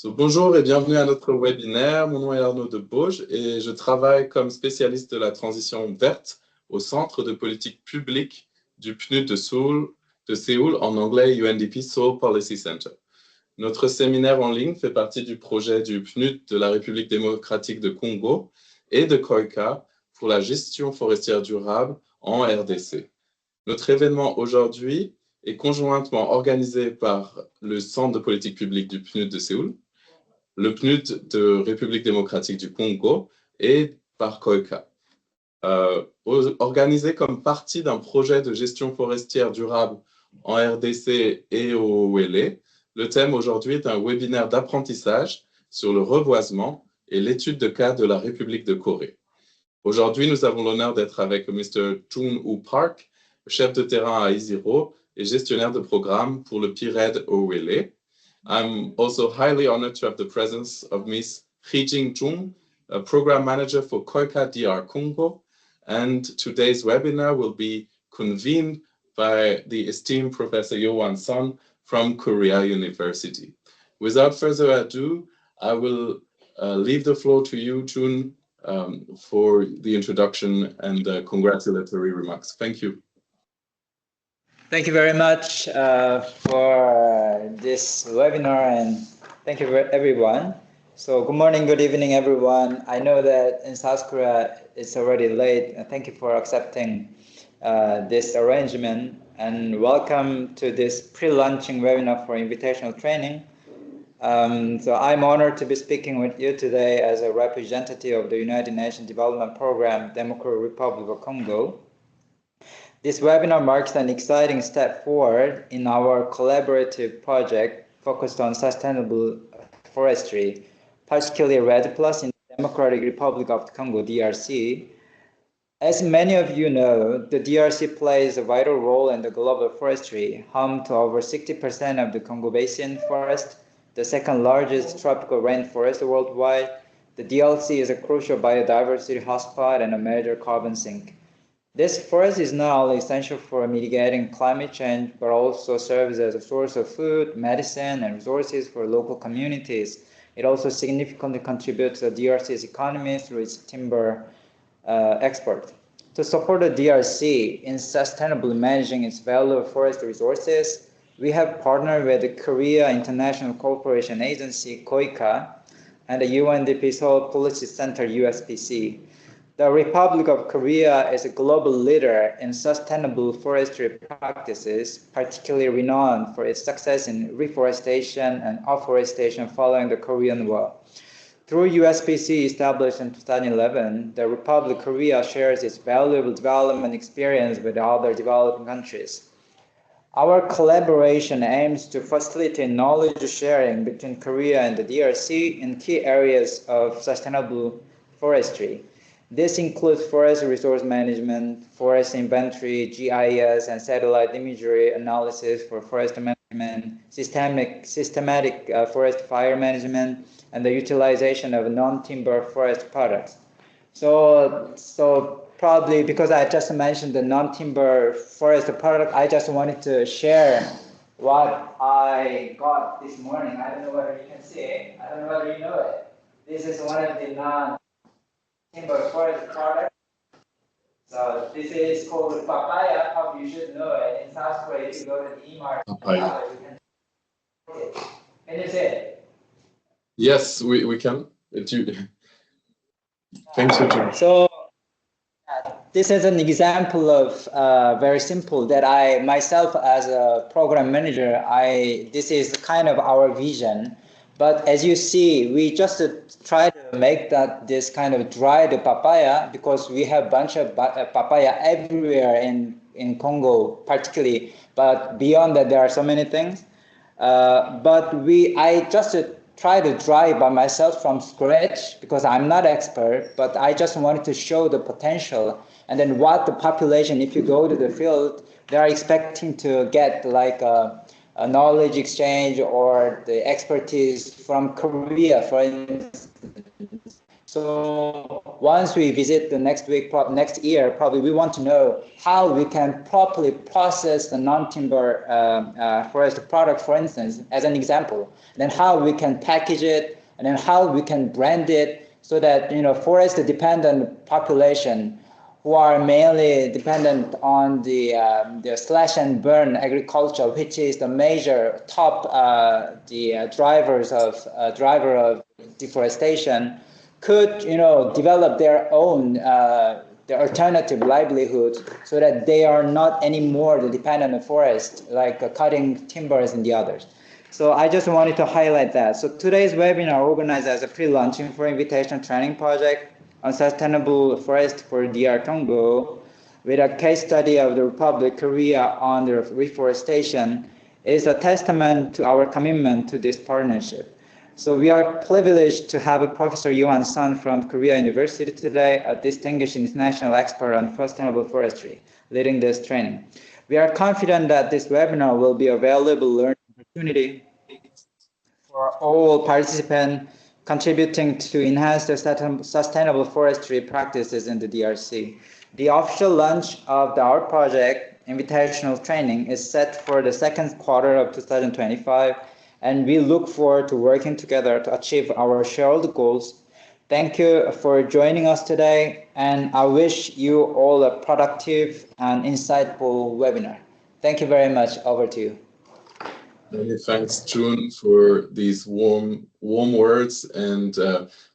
Bonjour et bienvenue à notre webinaire. Mon nom est Arnaud de Bauge et je travaille comme spécialiste de la transition verte au Centre de politique publique du PNUD de Séoul, en anglais UNDP Seoul Policy Center. Notre séminaire en ligne fait partie du projet du PNUD de la République démocratique de Congo et de KOICA pour la gestion forestière durable en RDC. Notre événement aujourd'hui est conjointement organisé par le Centre de politique publique du PNUD de Séoul, le PNUD de République démocratique du Congo et par KOICA. Organisé comme partie d'un projet de gestion forestière durable en RDC et au OLA, le thème aujourd'hui est un webinaire d'apprentissage sur le reboisement et l'étude de cas de la République de Corée. Aujourd'hui, nous avons l'honneur d'être avec Mr. Jung-Woo Park, chef de terrain à Isiro et gestionnaire de programme pour le PIRED OLA. I'm also highly honored to have the presence of Ms. Hee-Jing Jung, a program manager for KOICA DR Congo, and today's webinar will be convened by the esteemed Professor Yo-Wan Son from Korea University. Without further ado, I will leave the floor to you, Jun, for the introduction and congratulatory remarks. Thank you. Thank you very much for this webinar, and thank you everyone. So good morning, good evening, everyone. I know that in South Korea it's already late. Thank you for accepting this arrangement, and welcome to this pre-launching webinar for invitational training. So I'm honored to be speaking with you today as a representative of the United Nations Development Program, Democratic Republic of Congo. This webinar marks an exciting step forward in our collaborative project focused on sustainable forestry, particularly RED+ in the Democratic Republic of the Congo, DRC. As many of you know, the DRC plays a vital role in the global forestry, home to over 60% of the Congo Basin forest, the second largest tropical rainforest worldwide. The DRC is a crucial biodiversity hotspot and a major carbon sink. This forest is not only essential for mitigating climate change, but also serves as a source of food, medicine, and resources for local communities. It also significantly contributes to the DRC's economy through its timber export. To support the DRC in sustainably managing its valuable forest resources, we have partnered with the Korea International Cooperation Agency, KOICA, and the UNDP Seoul Policy Center, USPC. The Republic of Korea is a global leader in sustainable forestry practices, particularly renowned for its success in reforestation and afforestation following the Korean War. Through USPC established in 2011, the Republic of Korea shares its valuable development experience with other developing countries. Our collaboration aims to facilitate knowledge sharing between Korea and the DRC in key areas of sustainable forestry. This includes forest resource management, forest inventory, GIS, and satellite imagery analysis for forest management, systematic forest fire management, and the utilization of non-timber forest products. So probably because I just mentioned the non-timber forest product, I just wanted to share what I got this morning. I don't know whether you can see it. I don't know whether you know it. This is one of the non-timber forest products. So this is called papaya. Probably you should know it. In South Korea, if you go to the E-Mart, you can see it. Can you see it? Yes, we can. Thanks, Jun. So this is an example of very simple that I myself as a program manager, this is kind of our vision. But as you see, we just try to make this kind of dried papaya because we have a bunch of papaya everywhere in Congo, particularly. But beyond that, there are so many things. But I just try to dry by myself from scratch because I'm not expert, but I just wanted to show the potential. And then what the population, if you go to the field, they are expecting to get like a knowledge exchange or the expertise from Korea, for instance. So once we visit the next year, probably we want to know how we can properly process the non-timber forest product, for instance, as an example, then how we can package it, and then how we can brand it so that, forest dependent population who are mainly dependent on the slash and burn agriculture, which is the major top driver of deforestation, could develop their own their alternative livelihood so that they are not anymore dependent on the forest, like cutting timbers and the others. So I just wanted to highlight that. So today's webinar organized as a pre-launching for invitation training project on sustainable forest for DR Congo with a case study of the Republic Korea on the reforestation is a testament to our commitment to this partnership. So we are privileged to have Professor Yohan Sun from Korea University today, a distinguished international expert on sustainable forestry, leading this training. We are confident that this webinar will be a valuable learning opportunity for all participants, contributing to enhance the sustainable forestry practices in the DRC. The official launch of our project, Invitational Training, is set for the second quarter of 2025, and we look forward to working together to achieve our shared goals. Thank you for joining us today, and I wish you all a productive and insightful webinar. Thank you very much. Over to you. Many thanks, June, for these warm words, and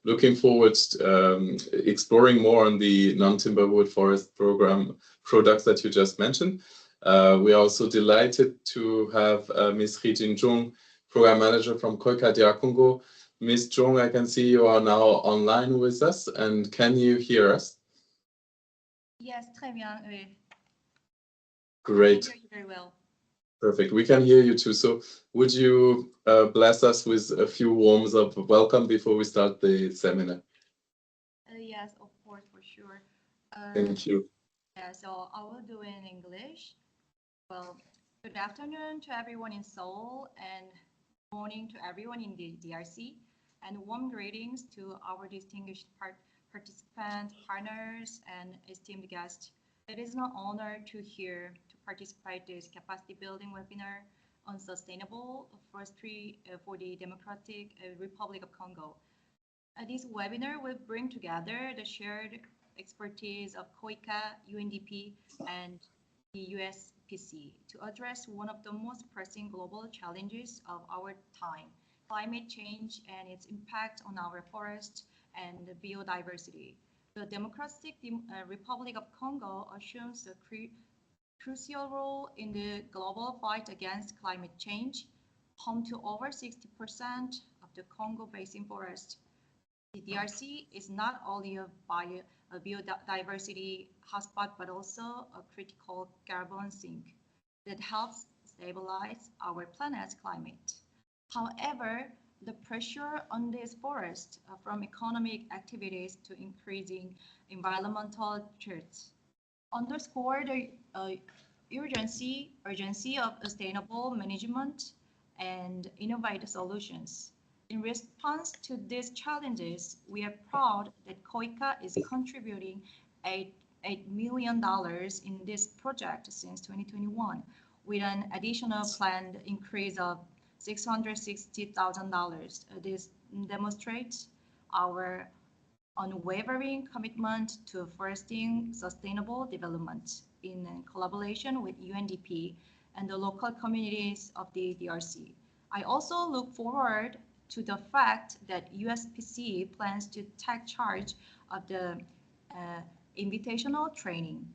looking forward to exploring more on the non-timber wood forest program products that you just mentioned. We are also delighted to have Ms. Hee-Jin Jung, Program Manager from KOICA DR Congo. Ms. Jung, I can see you are now online with us, and can you hear us? Yes, très bien. Great. I can hear you very well. Perfect. We can hear you too. So would you bless us with a few words of welcome before we start the seminar? Yes, of course, for sure. Thank you. Yeah, so I will do it in English. Well, good afternoon to everyone in Seoul, and morning to everyone in the DRC, and warm greetings to our distinguished participants, partners, and esteemed guests. It is an honor to participate in this capacity building webinar on sustainable forestry for the Democratic Republic of Congo. This webinar will bring together the shared expertise of KOICA, UNDP, and the USPC to address one of the most pressing global challenges of our time, climate change and its impact on our forests and biodiversity. The Democratic Republic of Congo assumes a crucial role in the global fight against climate change, home to over 60% of the Congo Basin forest. The DRC is not only a biodiversity hotspot, but also a critical carbon sink that helps stabilize our planet's climate. However, the pressure on this forest from economic activities to increasing environmental threats underscore the urgency of sustainable management and innovative solutions. In response to these challenges, we are proud that KOICA is contributing $8 million in this project since 2021, with an additional planned increase of $660,000. This demonstrates our unwavering commitment to fostering sustainable development in collaboration with UNDP and the local communities of the DRC. I also look forward to the fact that USPC plans to take charge of the invitational training,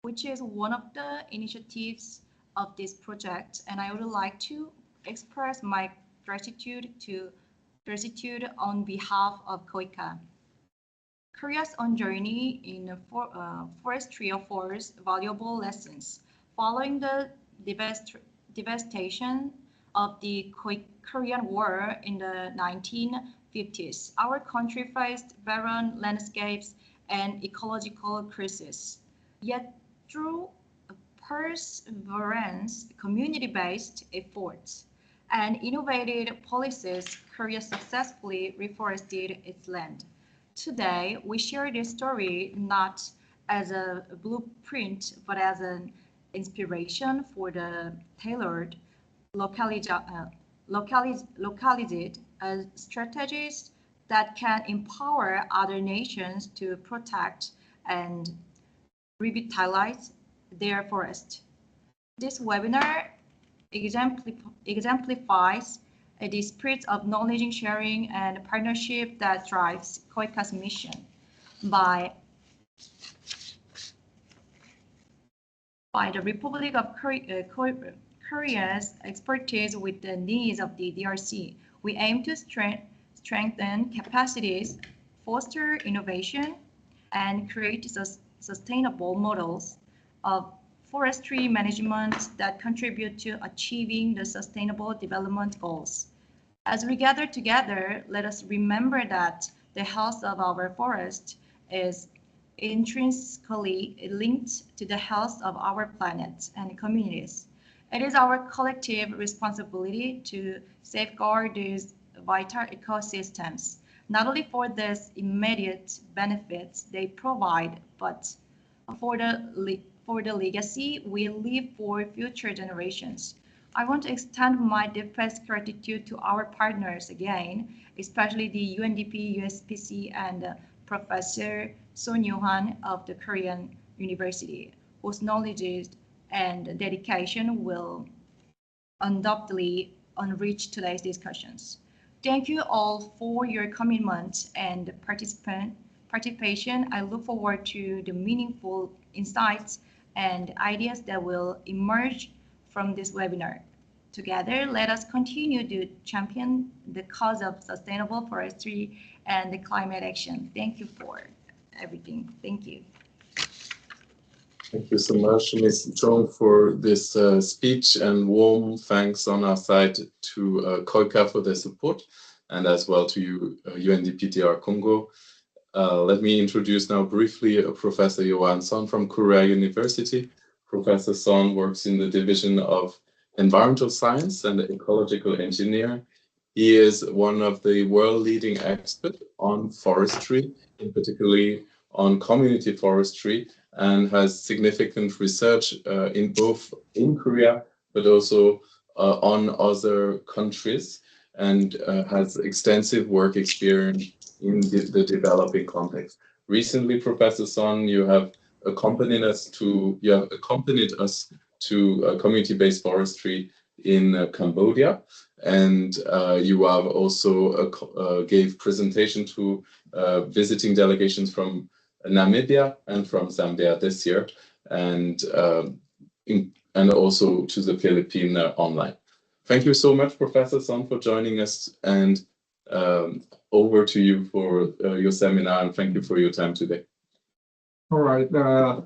which is one of the initiatives of this project, and I would like to express my gratitude on behalf of KOICA. Korea's own journey in forestry offers valuable lessons. Following the devastation of the Korean War in the 1950s, our country faced barren landscapes and ecological crisis. Yet through perseverance, community-based efforts, and innovative policies, Korea successfully reforested its land. today we share this story not as a blueprint, but as an inspiration for the tailored, localized strategies that can empower other nations to protect and revitalize their forest. This webinar exemplifies the spirit of knowledge sharing and partnership that drives KOICA's mission by the Republic of Korea's expertise with the needs of the DRC. We aim to strengthen capacities, foster innovation, and create sustainable models of forestry management that contribute to achieving the Sustainable Development Goals. As we gather together, let us remember that the health of our forest is intrinsically linked to the health of our planet and communities. It is our collective responsibility to safeguard these vital ecosystems, not only for the immediate benefits they provide, but for the legacy we leave for future generations. I want to extend my deepest gratitude to our partners again, especially the UNDP, USPC, and Professor Son Yoo-han of the Korean University, whose knowledge and dedication will undoubtedly enrich today's discussions. Thank you all for your commitment and participation. I look forward to the meaningful insights and ideas that will emerge from this webinar. Together, let us continue to champion the cause of sustainable forestry and the climate action. Thank you for everything. Thank you. Thank you so much, Ms. Chong, for this speech, and warm thanks on our side to KOICA for their support, and as well to you, UNDP DR Congo. Let me introduce now briefly Professor Yohan Son from Korea University. Professor Son works in the Division of Environmental Science and Ecological Engineer. He is one of the world-leading experts on forestry, in particularly on community forestry, and has significant research in both in Korea, but also on other countries, and has extensive work experience in the developing context. Recently, Professor Son, you have accompanied us to community-based forestry in Cambodia, and you have also gave presentation to visiting delegations from Namibia and from Zambia this year, and also to the Philippines online. Thank you so much, Professor Son, for joining us, and over to you for your seminar, and thank you for your time today. All right, I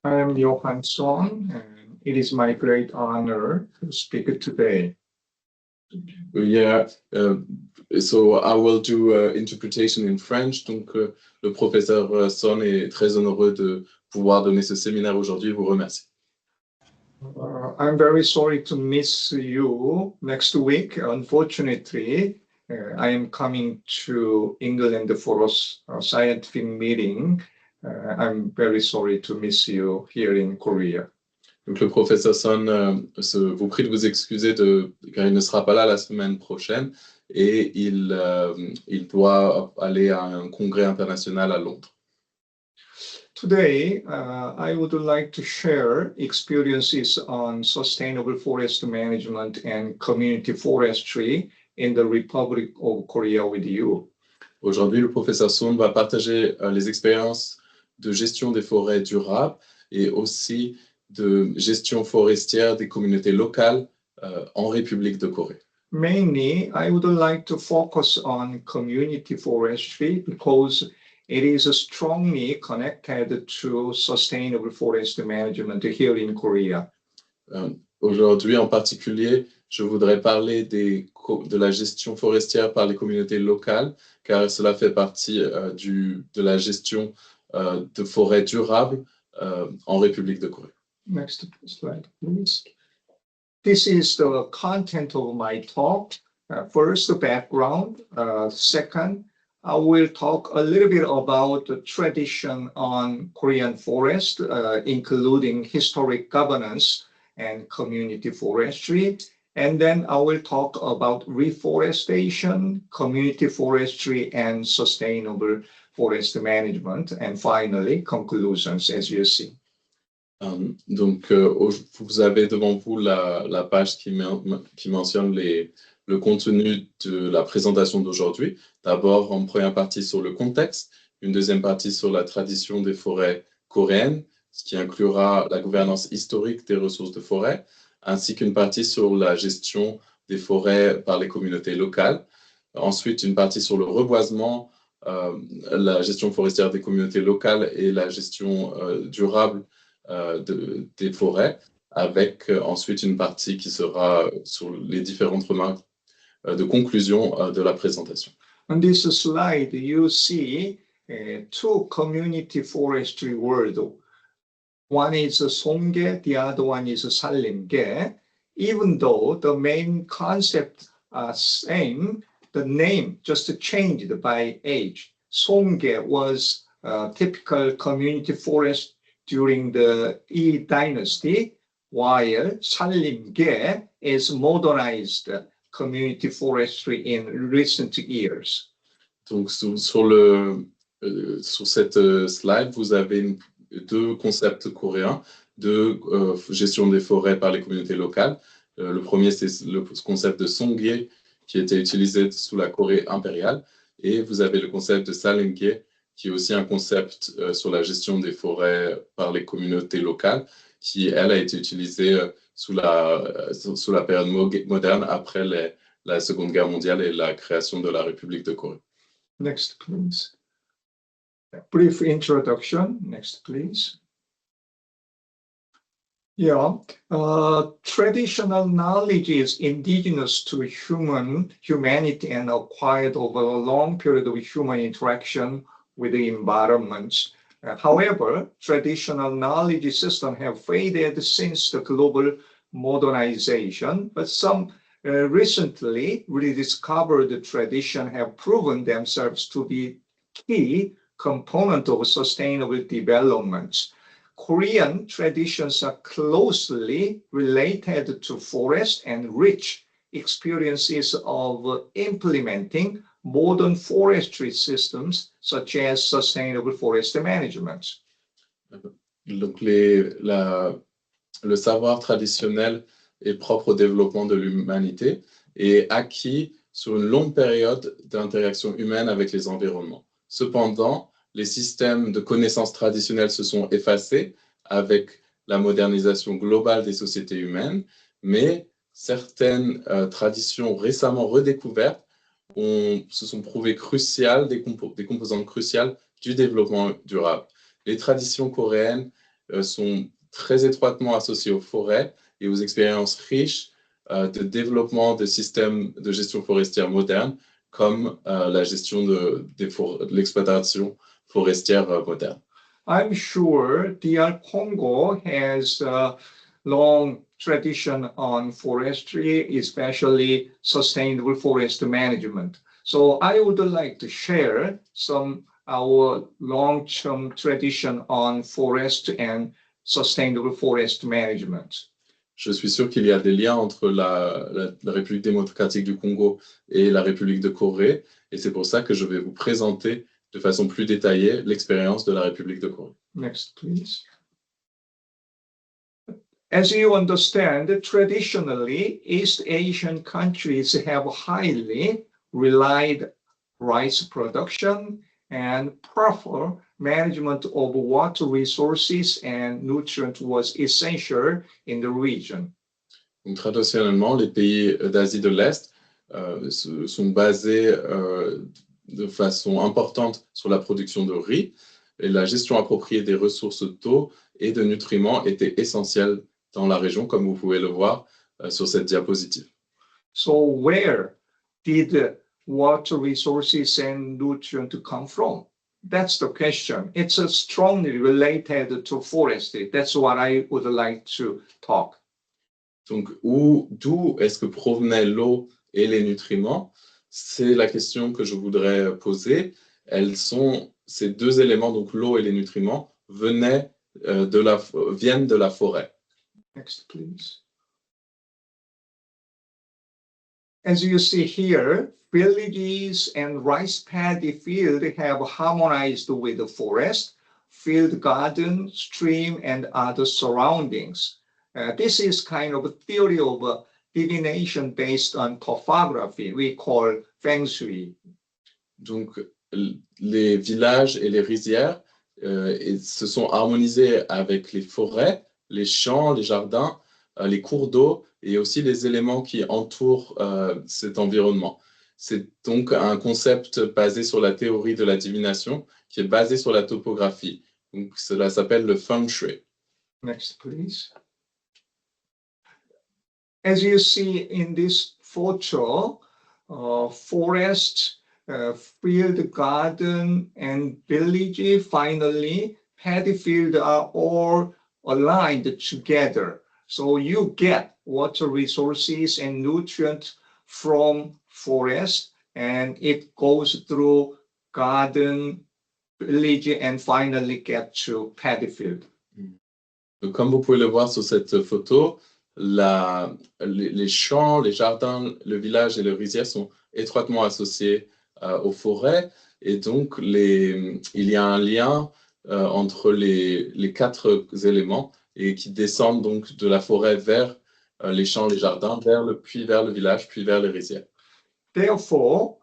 am Yohan Son, and it is my great honor to speak today. Yeah, so I will do interpretation in French. Donc, le professeur Son est très heureux de pouvoir donner ce séminaire aujourd'hui. Vous remercie. I'm very sorry to miss you next week. Unfortunately, I am coming to England for a scientific meeting. I'm very sorry to miss you here in Korea. Donc, le professeur Son vous prie de vous excuser car il ne sera pas là la semaine prochaine et il doit aller à un congrès international à Londres. Today, I would like to share experiences on sustainable forest management and community forestry in the Republic of Korea with you. Aujourd'hui, le professeur Son va partager les expériences de gestion des forêts durables et aussi de gestion forestière des communautés locales en République de Corée. Mainly, I would like to focus on community forestry because it is strongly connected to sustainable forest management here in Korea. Aujourd'hui, en particulier, je voudrais parler de la gestion forestière par les communautés locales, car cela fait partie de la gestion de forêts durables en République de Corée. Next slide, please. This is the content of my talk. First, the background. Second, I will talk a little bit about the tradition on Korean forest, including historic governance and community forestry. And then I will talk about reforestation, community forestry, and sustainable forest management. And finally, conclusions, as you see. Donc, vous avez devant vous la page qui mentionne le contenu de la présentation d'aujourd'hui. D'abord, en première partie sur le contexte, une deuxième partie sur la tradition des forêts coréennes, ce qui inclura la gouvernance historique des ressources de forêt, ainsi qu'une partie sur la gestion des forêts par les communautés locales. Ensuite, une partie sur le reboisement, la gestion forestière des communautés locales et la gestion durable des forêts, avec ensuite une partie qui sera sur les différentes remarques de conclusion de la présentation. On this slide, you see two community forestry words. One is Songge, the other one is Sallimge. Even though the main concept are same, the name just changed by age. Songge was a typical community forest during the Yi Dynasty, while Sallimge is modernized community forestry in recent years. Donc, sur cette slide, vous avez deux concepts coréens de gestion des forêts par les communautés locales. Le premier, c'est le concept de Songye, qui était utilisé sous la Corée impériale. Et vous avez le concept de Sallimge, qui est aussi un concept sur la gestion des forêts par les communautés locales, qui, elle, a été utilisée sous la période moderne après la Seconde Guerre mondiale et la création de la République de Corée. Next, please. A brief introduction. Next, please. Yeah, traditional knowledge is indigenous to humanity and acquired over a long period of human interaction with the environment. However, traditional knowledge systems have faded since the global modernization, but some recently rediscovered traditions have proven themselves to be key component of sustainable development. Korean traditions are closely related to forest and rich experiences of implementing modern forestry systems such as sustainable forest management. Donc, le savoir traditionnel est propre au développement de l'humanité et acquis sur une longue période d'interaction humaine avec les environnements. Cependant, les systèmes de connaissances traditionnelles se sont effacés avec la modernisation globale des sociétés humaines, mais certaines traditions récemment redécouvertes se sont prouvées cruciales, des composantes cruciales du développement durable. Les traditions coréennes sont très étroitement associées aux forêts et aux expériences riches de développement de systèmes de gestion forestière modernes, comme la gestion de l'exploitation forestière moderne. I'm sure DR Congo has a long tradition on forestry, especially sustainable forest management. So I would like to share our long-term tradition on forest and sustainable forest management. Je suis sûr qu'il y a des liens entre la République démocratique du Congo et la République de Corée, et c'est pour ça que je vais vous présenter de façon plus détaillée l'expérience de la République de Corée. Next, please. As you understand, traditionally, East Asian countries have highly relied rice production and proper management of water resources and nutrients was essential in the region. Donc, traditionnellement, les pays d'Asie de l'Est sont basés de façon importante sur la production de riz, et la gestion appropriée des ressources d'eau et de nutriments était essentielle dans la région, comme vous pouvez le voir sur cette diapositive. So where did water resources and nutrients come from? That's the question. It's strongly related to forestry. That's what I would like to talk. Donc, d'où est-ce que provenaient l'eau et les nutriments? C'est la question que je voudrais poser. Ces deux éléments, donc l'eau et les nutriments, viennent de la forêt. Next, please. As you see here, villages and rice paddy field have harmonized with the forest, field garden, stream, and other surroundings. This is kind of a theory of divination based on topography we call feng shui. Donc, les villages et les rizières se sont harmonisés avec les forêts, les champs, les jardins, les cours d'eau et aussi les éléments qui entourent cet environnement. C'est donc un concept basé sur la théorie de la divination qui est basé sur la topographie. Donc, cela s'appelle le feng shui. Next, please. As you see in this photo, forest, field, garden, and village, finally, paddy field are all aligned together. So you get water resources and nutrients from forest, and it goes through garden, village, and finally get to paddy field. Donc, comme vous pouvez le voir sur cette photo, les champs, les jardins, le village et le rizière sont étroitement associés aux forêts. Et donc, il y a un lien entre les quatre éléments et qui descendent donc de la forêt vers les champs, les jardins, puis vers le village, puis vers les rizières. Therefore,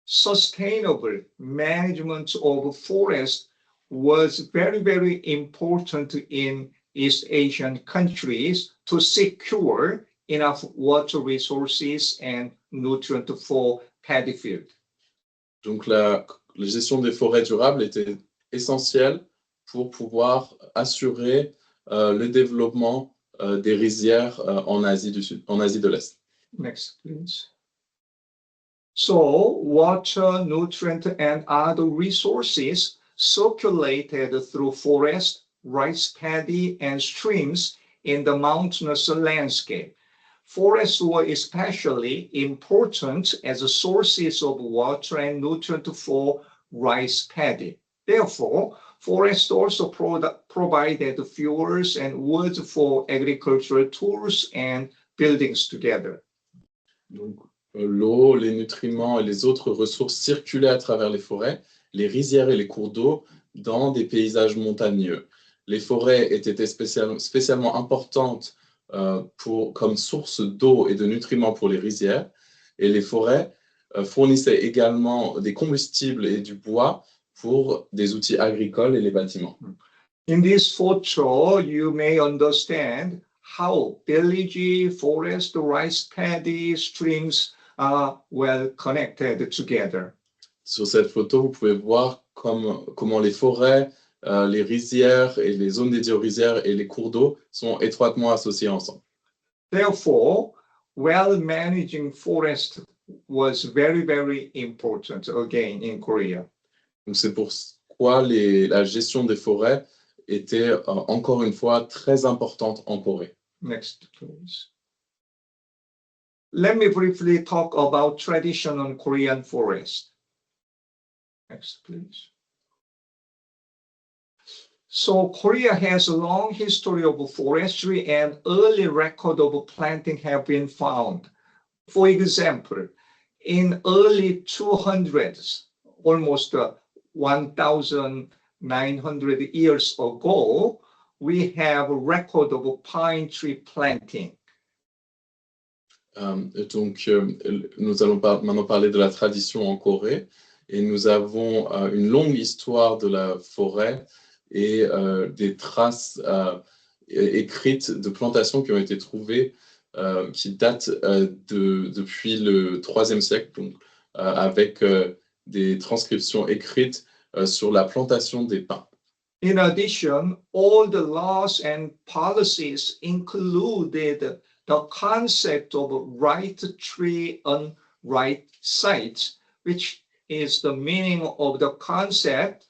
sustainable management of forest was very, very important in East Asian countries to secure enough water resources and nutrients for paddy field. Donc, la gestion des forêts durables était essentielle pour pouvoir assurer le développement des rizières en Asie de l'Est. Next, please. So, water, nutrient, and other resources circulated through forest, rice paddy, and streams in the mountainous landscape. Forests were especially important as sources of water and nutrient for rice paddy. Therefore, forests also provided fuels and wood for agricultural tools and buildings together. Donc, l'eau, les nutriments et les autres ressources circulaient à travers les forêts, les rizières et les cours d'eau dans des paysages montagneux. Les forêts étaient spécialement importantes comme source d'eau et de nutriments pour les rizières, et les forêts fournissaient également des combustibles et du bois pour des outils agricoles et les bâtiments. In this photo, you may understand how village, forest, rice paddy, streams are well connected together. Sur cette photo, vous pouvez voir comment les forêts, les rizières et les zones dédiées aux rizières et les cours d'eau sont étroitement associés ensemble. Therefore, well managing forest was very, very important again in Korea. Donc c'est pourquoi la gestion des forêts était encore une fois très importante en Corée. Next, please. Let me briefly talk about traditional Korean forest. Next, please. So Korea has a long history of forestry and early record of planting have been found. For example, in early 200s, almost 1,900 years ago, we have a record of pine tree planting. Donc, nous allons maintenant parler de la tradition en Corée et nous avons une longue histoire de la forêt et des traces écrites de plantations qui ont été trouvées qui datent depuis le IIIe siècle, donc, avec des transcriptions écrites sur la plantation des pins. In addition, all the laws and policies included the concept of right tree on right site, which is the meaning of the concept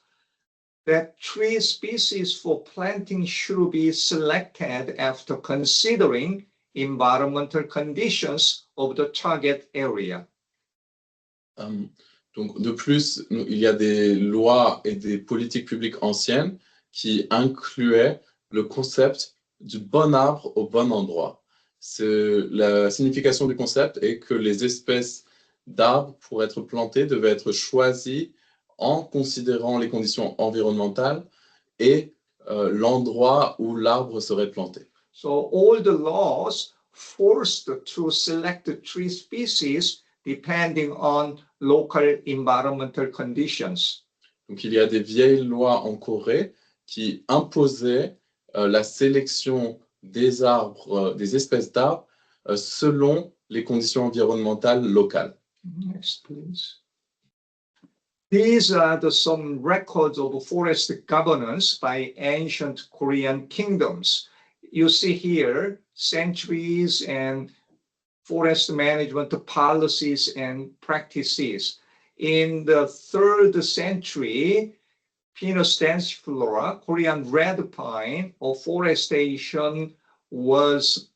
that tree species for planting should be selected after considering environmental conditions of the target area. Donc, de plus, il y a des lois et des politiques publiques anciennes qui incluaient le concept du bon arbre au bon endroit. La signification du concept est que les espèces d'arbres pour être plantées devaient être choisies en considérant les conditions environnementales et l'endroit où l'arbre serait planté. So all the laws forced to select the tree species depending on local environmental conditions. Donc, il y a des vieilles lois en Corée qui imposaient la sélection des arbres, des espèces d'arbres selon les conditions environnementales locales. Next, please. These are some records of forest governance by ancient Korean kingdoms. You see here centuries and forest management policies and practices. In the 3rd century, Pinus densiflora, Korean red pine, or forestation was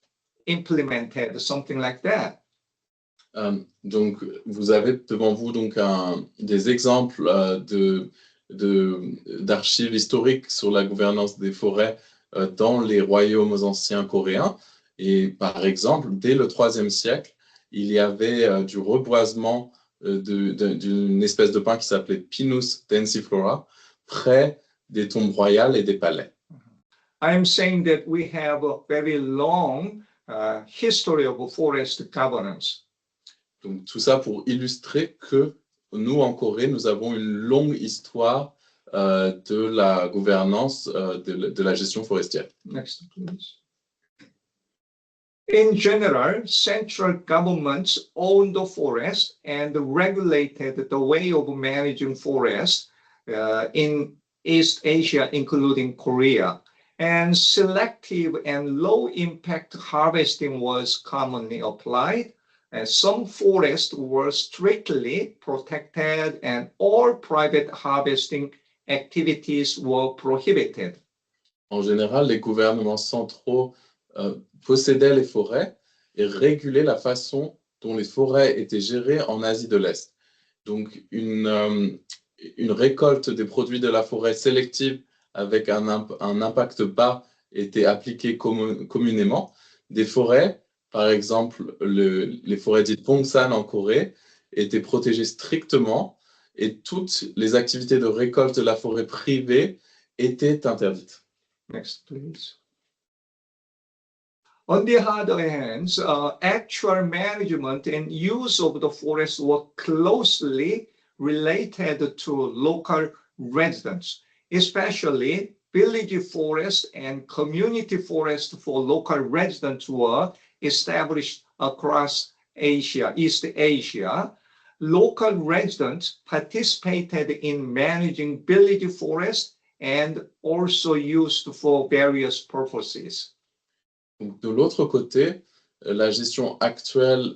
implemented, something like that. Donc, vous avez devant vous donc des exemples d'archives historiques sur la gouvernance des forêts dans les royaumes anciens coréens. Et par exemple, dès le 3e siècle, il y avait du reboisement d'une espèce de pin qui s'appelait Pinus densiflora près des tombes royales et des palais. I'm saying that we have a very long history of forest governance. Donc, tout ça pour illustrer que nous, en Corée, nous avons une longue histoire de la gouvernance, de la gestion forestière. Next, please. In general, central governments own the forest and regulated the way of managing forests in East Asia, including Korea. And selective and low-impact harvesting was commonly applied. And some forests were strictly protected and all private harvesting activities were prohibited. En général, les gouvernements centraux possédaient les forêts et régulaient la façon dont les forêts étaient gérées en Asie de l'Est. Donc, une récolte des produits de la forêt sélective avec un impact bas était appliquée communément. Des forêts, par exemple, les forêts dites Pongsan en Corée, étaient protégées strictement et toutes les activités de récolte de la forêt privée étaient interdites. Next, please. On the other hand, actual management and use of the forest were closely related to local residents, especially village forest and community forest for local residents were established across Asia, East Asia. Local residents participated in managing village forest and also used for various purposes. Donc, de l'autre côté, la gestion actuelle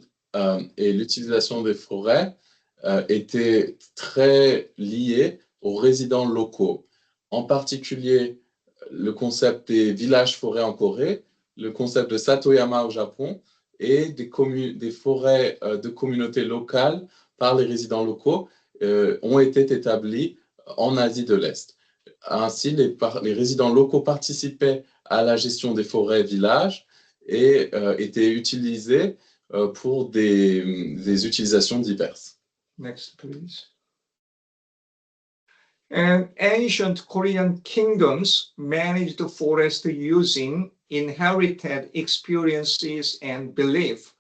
et l'utilisation des forêts étaient très liées aux résidents locaux. En particulier, le concept des villages forêts en Corée, le concept de Satoyama au Japon et des forêts de communautés locales par les résidents locaux ont été établis en Asie de l'Est. Ainsi, les résidents locaux participaient à la gestion des forêts villages et étaient utilisés pour des utilisations diverses. Next, please. And ancient Korean kingdoms managed the forest using inherited experiences and belief,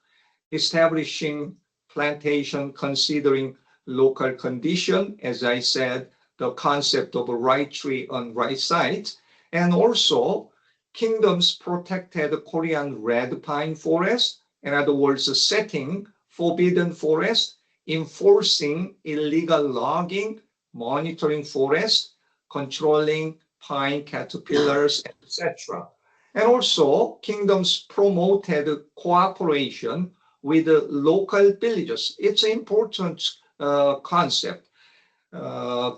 establishing plantation considering local condition, as I said, the concept of a right tree on right site, and also kingdoms protected Korean red pine forest, in other words, setting forbidden forest, enforcing illegal logging, monitoring forest, controlling pine caterpillars, etc. And also, kingdoms promoted cooperation with the local villages. It's an important concept.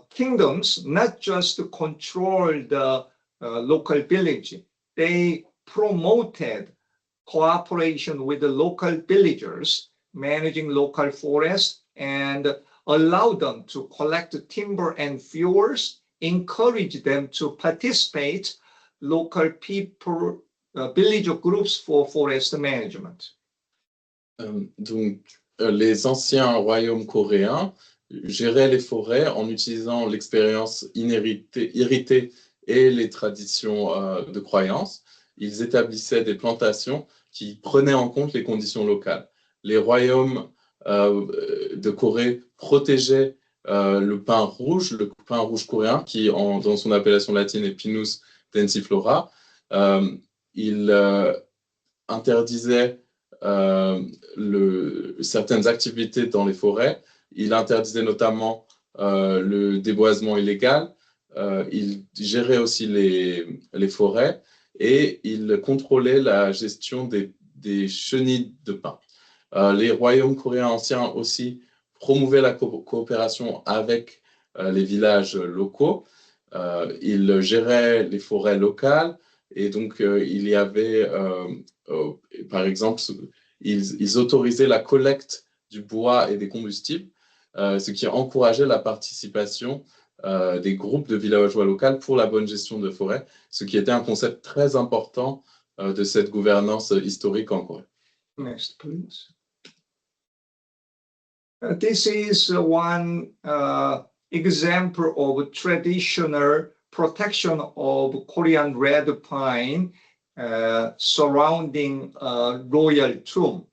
Kingdoms not just control the local village, they promoted cooperation with the local villagers, managing local forests and allow them to collect timber and fuels, encourage them to participate, local people, village groups for forest management. Les anciens royaumes coréens géraient les forêts en utilisant l'expérience héritée et les traditions de croyance. Ils établissaient des plantations qui prenaient en compte les conditions locales. Les royaumes de Corée protégeaient le pin rouge coréen, qui dans son appellation latine est Pinus densiflora. Ils interdisaient certaines activités dans les forêts. Il interdisait notamment le déboisement illégal. Il gérait aussi les forêts et il contrôlait la gestion des chenilles de pin. Les royaumes coréens anciens aussi promouvaient la coopération avec les villages locaux. Ils géraient les forêts locales et donc il y avait, par exemple, ils autorisaient la collecte du bois et des combustibles, ce qui encourageait la participation des groupes de villageois locaux pour la bonne gestion de forêts, ce qui était un concept très important de cette gouvernance historique en Corée. Next, please. This is one example of traditional protection of Korean red pine surrounding a royal tomb.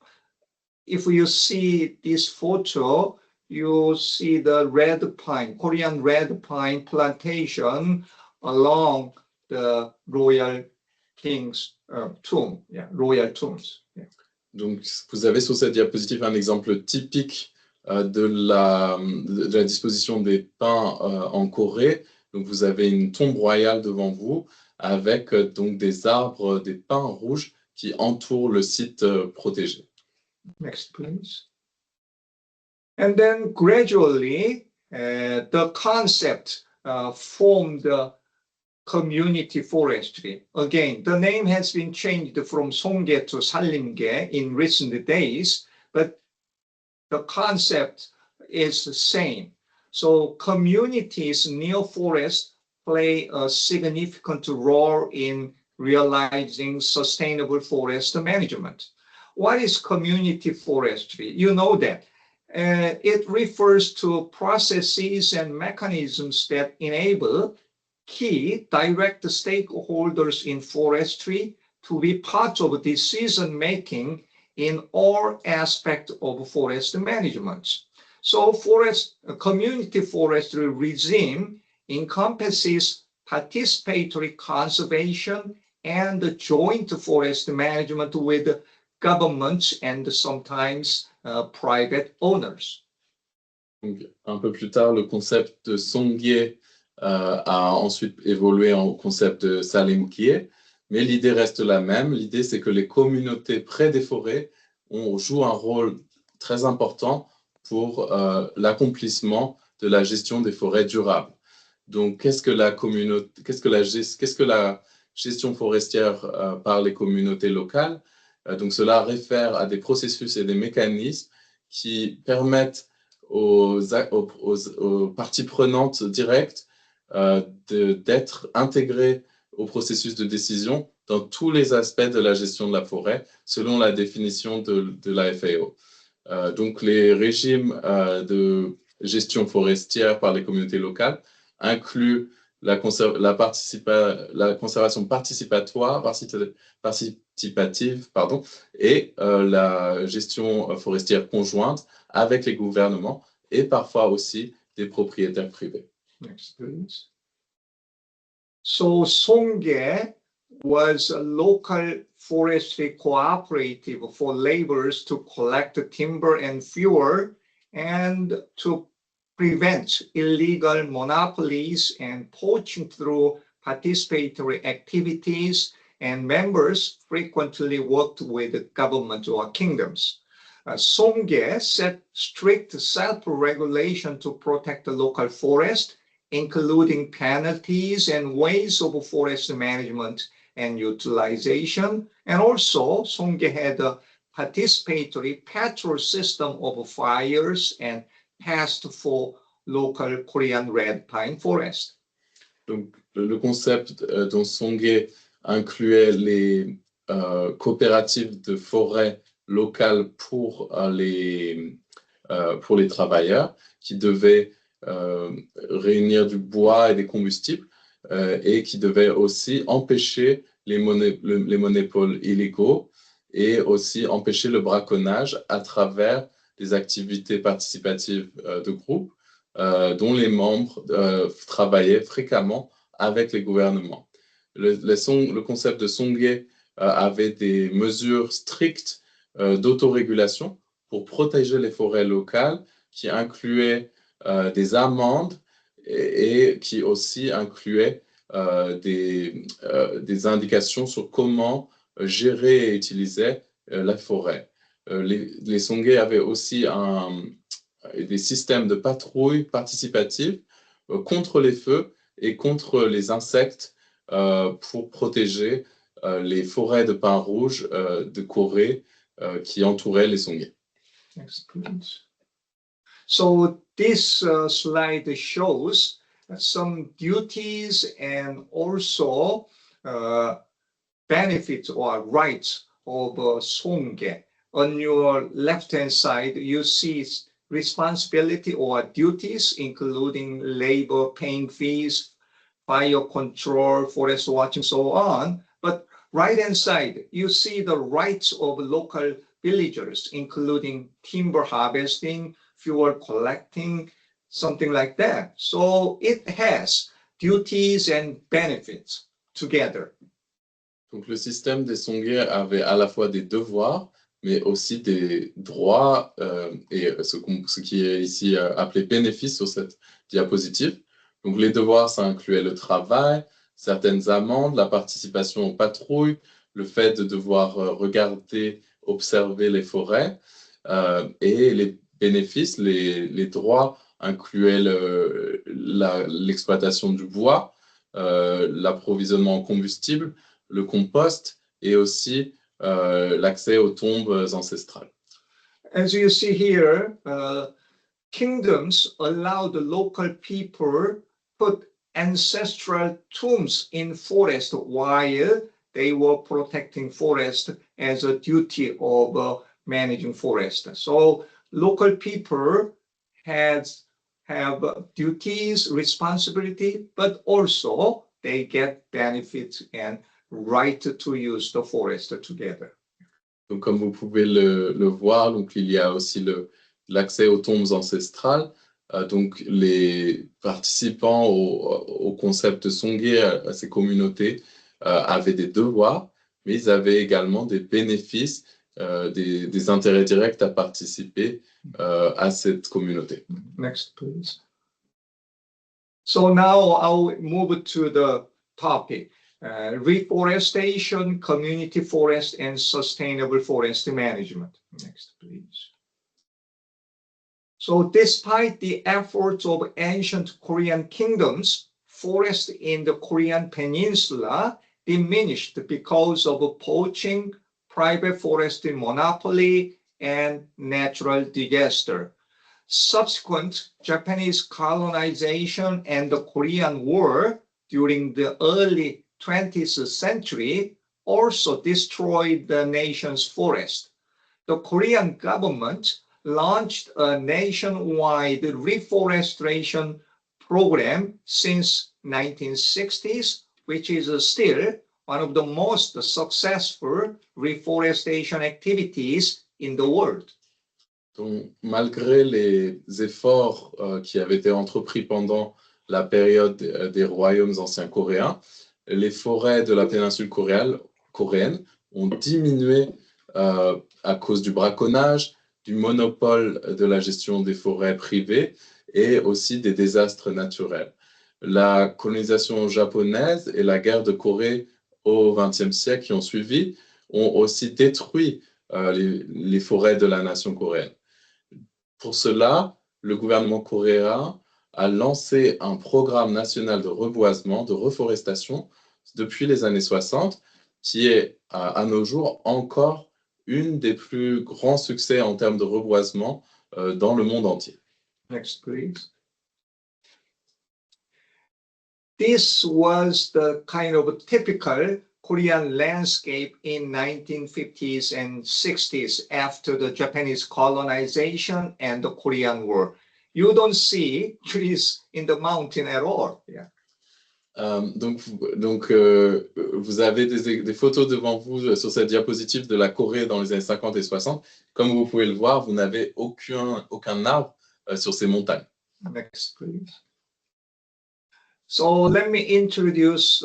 If you see this photo, you see the red pine, Korean red pine plantation along the royal king's tomb, royal tombs. Yeah. Donc, vous avez sur cette diapositive un exemple typique de la disposition des pins en Corée. Donc, vous avez une tombe royale devant vous avec donc des arbres, des pins rouges qui entourent le site protégé. Next, please. And then gradually, the concept formed community forestry. Again, the name has been changed from Songge to Salimge in recent days, but the concept is the same. So communities near forests play a significant role in realizing sustainable forest management. What is community forestry? You know that. It refers to processes and mechanisms that enable key direct stakeholders in forestry to be part of decision-making in all aspects of forest management. So community forestry regime encompasses participatory conservation and joint forest management with governments and sometimes private owners. Donc, un peu plus tard, le concept de Songye a ensuite évolué en concept de Salimkye, mais l'idée reste la même. L'idée, c'est que les communautés près des forêts jouent un rôle très important pour l'accomplissement de la gestion des forêts durables. Donc, qu'est-ce que la gestion forestière par les communautés locales? Donc, cela réfère à des processus et des mécanismes qui permettent aux parties prenantes directes d'être intégrées au processus de décision dans tous les aspects de la gestion de la forêt, selon la définition de la FAO. Donc, les régimes de gestion forestière par les communautés locales incluent la conservation participative et la gestion forestière conjointe avec les gouvernements et parfois aussi des propriétaires privés. Next, please. So Songye was a local forestry cooperative for laborers to collect timber and fuel and to prevent illegal monopolies and poaching through participatory activities, and members frequently worked with government or kingdoms. Songye set strict self-regulation to protect the local forest, including penalties and ways of forest management and utilization. And also, Songye had a participatory patrol system of fires and passed for local Korean red pine forest. Donc, le concept dont Songye incluait les coopératives de forêt locales pour les travailleurs qui devaient réunir du bois et des combustibles et qui devaient aussi empêcher les monopoles illégaux et aussi empêcher le braconnage à travers des activités participatives de groupe dont les membres travaillaient fréquemment avec les gouvernements. Le concept de Songye avait des mesures strictes d'autorégulation pour protéger les forêts locales qui incluaient des amendes et qui aussi incluaient des indications sur comment gérer et utiliser la forêt. Les Songye avaient aussi des systèmes de patrouille participative contre les feux et contre les insectes pour protéger les forêts de pins rouges de Corée qui entouraient les Songye. Next, please. So this slide shows some duties and also benefits or rights of Songye. On your left-hand side, you see responsibility or duties, including labor, paying fees, fire control, forest watching, so on. But right-hand side, you see the rights of local villagers, including timber harvesting, fuel collecting, something like that. So it has duties and benefits together. Donc le système des Songye avait à la fois des devoirs, mais aussi des droits et ce qui est ici appelé bénéfice sur cette diapositive. Donc les devoirs, ça incluait le travail, certaines amendes, la participation aux patrouilles, le fait de devoir regarder, observer les forêts et les bénéfices, les droits incluaient l'exploitation du bois, l'approvisionnement en combustible, le compost et aussi l'accès aux tombes ancestrales. As you see here, kingdoms allow the local people put ancestral tombs in forest while they were protecting forest as a duty of managing forest. So local people have duties, responsibility, but also they get benefits and right to use the forest together. Donc, comme vous pouvez le voir, donc, il y a aussi l'accès aux tombes ancestrales. Donc, les participants au concept de Songye, à ces communautés, avaient des devoirs, mais ils avaient également des bénéfices, des intérêts directs à participer à cette communauté. Next, please. So now I'll move to the topic. Reforestation, community forest, and sustainable forest management. Next, please. So despite the efforts of ancient Korean kingdoms, forests in the Korean peninsula diminished because of poaching, private forest monopoly, and natural disaster. Subsequent Japanese colonization and the Korean War during the early 20th century also destroyed the nation's forest. The Korean government launched a nationwide reforestation program since 1960s, which is still one of the most successful reforestation activities in the world. Donc, malgré les efforts qui avaient été entrepris pendant la période des royaumes anciens coréens, les forêts de la péninsule coréenne ont diminué à cause du braconnage, du monopole de la gestion des forêts privées et aussi des désastres naturels. La colonisation japonaise et la guerre de Corée au XXe siècle qui ont suivi ont aussi détruit les forêts de la nation coréenne. Pour cela, le gouvernement coréen a lancé un programme national de reboisement, de reforestation depuis les années 60, qui est à nos jours encore une des plus grands succès en termes de reboisement dans le monde entier. Next, please. This was the kind of typical Korean landscape in 1950s and 60s after the Japanese colonization and the Korean War. You don't see trees in the mountain at all. Yeah. Vous avez des photos devant vous sur cette diapositive de la Corée dans les années 50 et 60. Comme vous pouvez le voir, vous n'avez aucun arbre sur ces montagnes. Next, please. So let me introduce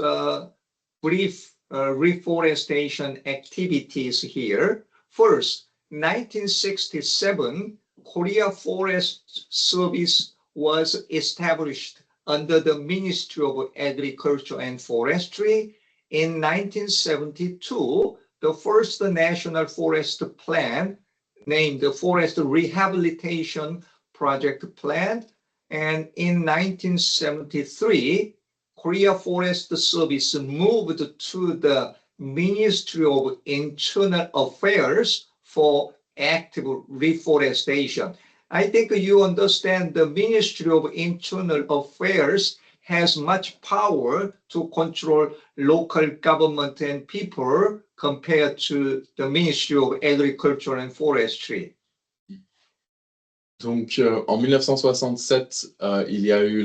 brief reforestation activities here. First, 1967, Korea Forest Service was established under the Ministry of Agriculture and Forestry. In 1972, the first national forest plan, named the Forest Rehabilitation Project Plan, and in 1973, Korea Forest Service moved to the Ministry of Internal Affairs for active reforestation. I think you understand the Ministry of Internal Affairs has much power to control local government and people compared to the Ministry of Agriculture and Forestry. Donc, en 1967, il y a eu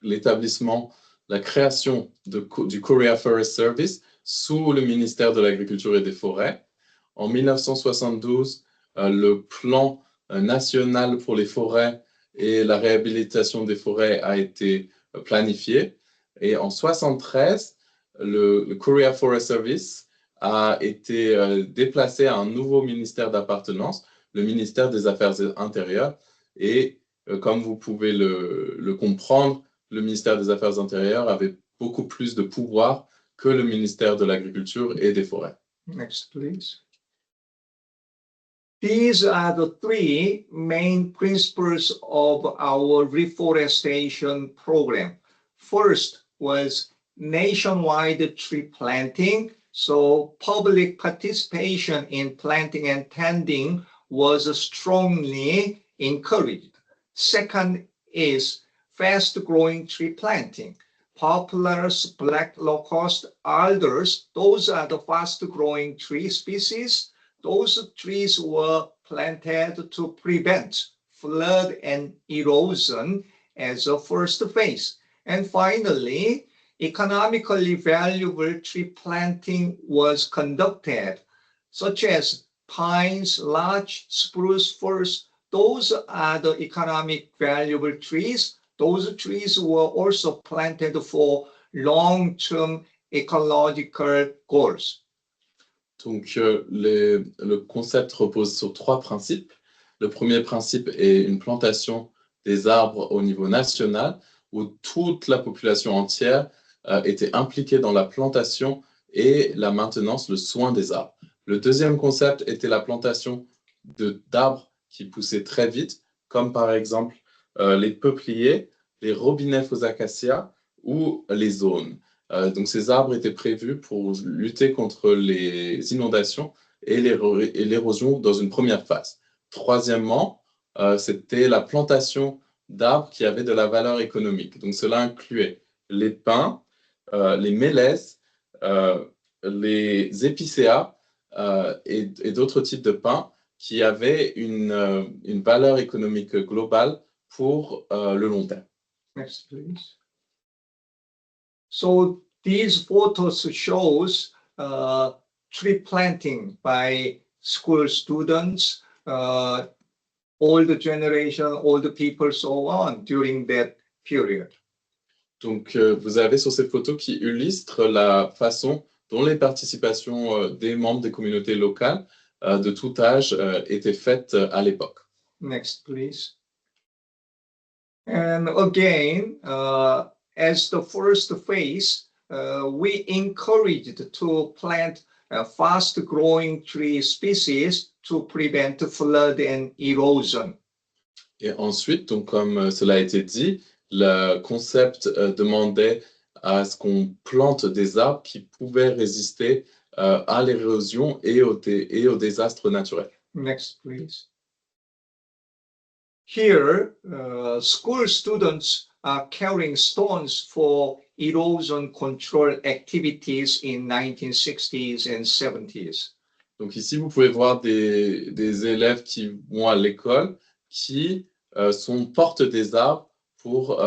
l'établissement, la création du Korea Forest Service sous le ministère de l'Agriculture et des Forêts. En 1972, le plan national pour les forêts et la réhabilitation des forêts a été planifié. Et en 1973, le Korea Forest Service a été déplacé à un nouveau ministère d'appartenance, le ministère des Affaires intérieures. Et comme vous pouvez le comprendre, le ministère des Affaires intérieures avait beaucoup plus de pouvoir que le ministère de l'Agriculture et des Forêts. Next, please. These are the three main principles of our reforestation program. First was nationwide tree planting. So public participation in planting and tending was strongly encouraged. Second is fast-growing tree planting. Poplars, black locust, alders, those are the fast-growing tree species. Those trees were planted to prevent flood and erosion as a first phase. And finally, economically valuable tree planting was conducted, such as pines, larch, spruce, firs. Those are the economic valuable trees. Those trees were also planted for long-term ecological goals. Donc, le concept repose sur trois principes. Le premier principe est une plantation des arbres au niveau national, où toute la population entière était impliquée dans la plantation et la maintenance, le soin des arbres. Le deuxième concept était la plantation d'arbres qui poussaient très vite, comme par exemple les peupliers, les robinets faux acacias ou les aunes. Donc ces arbres étaient prévus pour lutter contre les inondations et l'érosion dans une première phase. Troisièmement, c'était la plantation d'arbres qui avaient de la valeur économique. Donc cela incluait les pins, les mélèzes, les épicéas et d'autres types de pins qui avaient une valeur économique globale pour le long terme. Next, please. So these photos shows tree planting by school students, older generation, older people, so on, during that period. Donc, vous avez sur ces photos qui illustrent la façon dont les participations des membres des communautés locales de tout âge étaient faites à l'époque. Next, please. And again, as the first phase, we encouraged to plant fast-growing tree species to prevent flood and erosion. Et ensuite, donc, comme cela a été dit, le concept demandait à ce qu'on plante des arbres qui pouvaient résister à l'érosion et aux désastres naturels. Next, please. Here, school students are carrying stones for erosion control activities in 1960s and 70s. Donc ici, vous pouvez voir des élèves qui vont à l'école, qui sont porte des arbres pour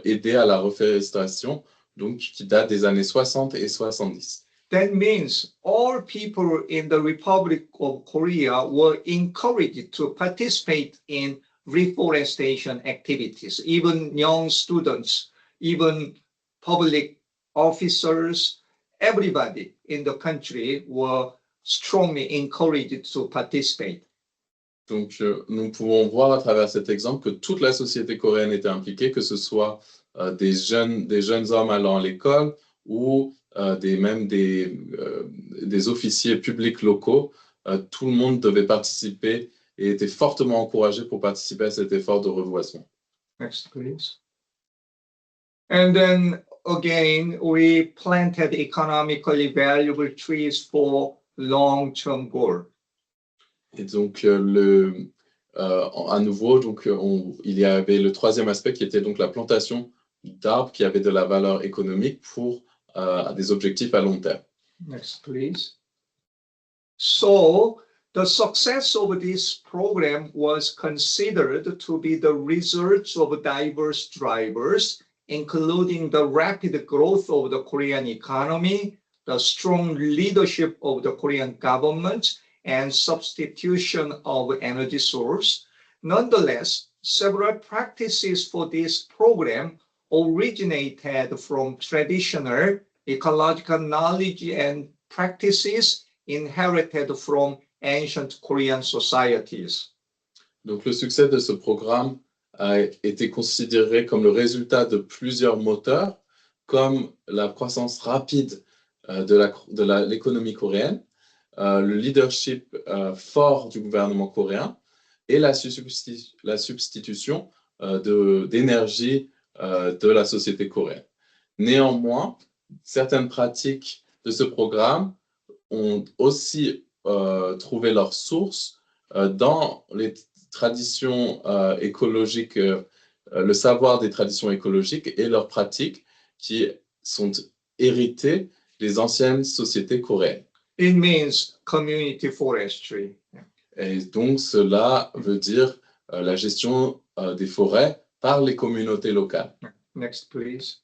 aider à la reforestation, donc qui date des années 60 et 70. That means all people in the Republic of Korea were encouraged to participate in reforestation activities. Even young students, even public officers, everybody in the country were strongly encouraged to participate. Donc, nous pouvons voir à travers cet exemple que toute la société coréenne était impliquée, que ce soit des jeunes hommes allant à l'école ou même des officiers publics locaux. Tout le monde devait participer et était fortement encouragé pour participer à cet effort de reboisement. Next, please. And then again, we planted economically valuable trees for long-term goal. Et donc, à nouveau, donc, il y avait le troisième aspect qui était donc la plantation d'arbres qui avaient de la valeur économique pour des objectifs à long terme. Next, please. So, the success of this program was considered to be the result of diverse drivers, including the rapid growth of the Korean economy, the strong leadership of the Korean government, and substitution of energy source. Nonetheless, several practices for this program originated from traditional ecological knowledge and practices inherited from ancient Korean societies. Donc, le succès de ce programme a été considéré comme le résultat de plusieurs moteurs, comme la croissance rapide de l'économie coréenne, le leadership fort du gouvernement coréen et la substitution d'énergie de la société coréenne. Néanmoins, certaines pratiques de ce programme ont aussi trouvé leur source dans les traditions écologiques, le savoir des traditions écologiques et leurs pratiques qui sont héritées des anciennes sociétés coréennes. It means community forestry. Et donc, cela veut dire la gestion des forêts par les communautés locales. Next, please.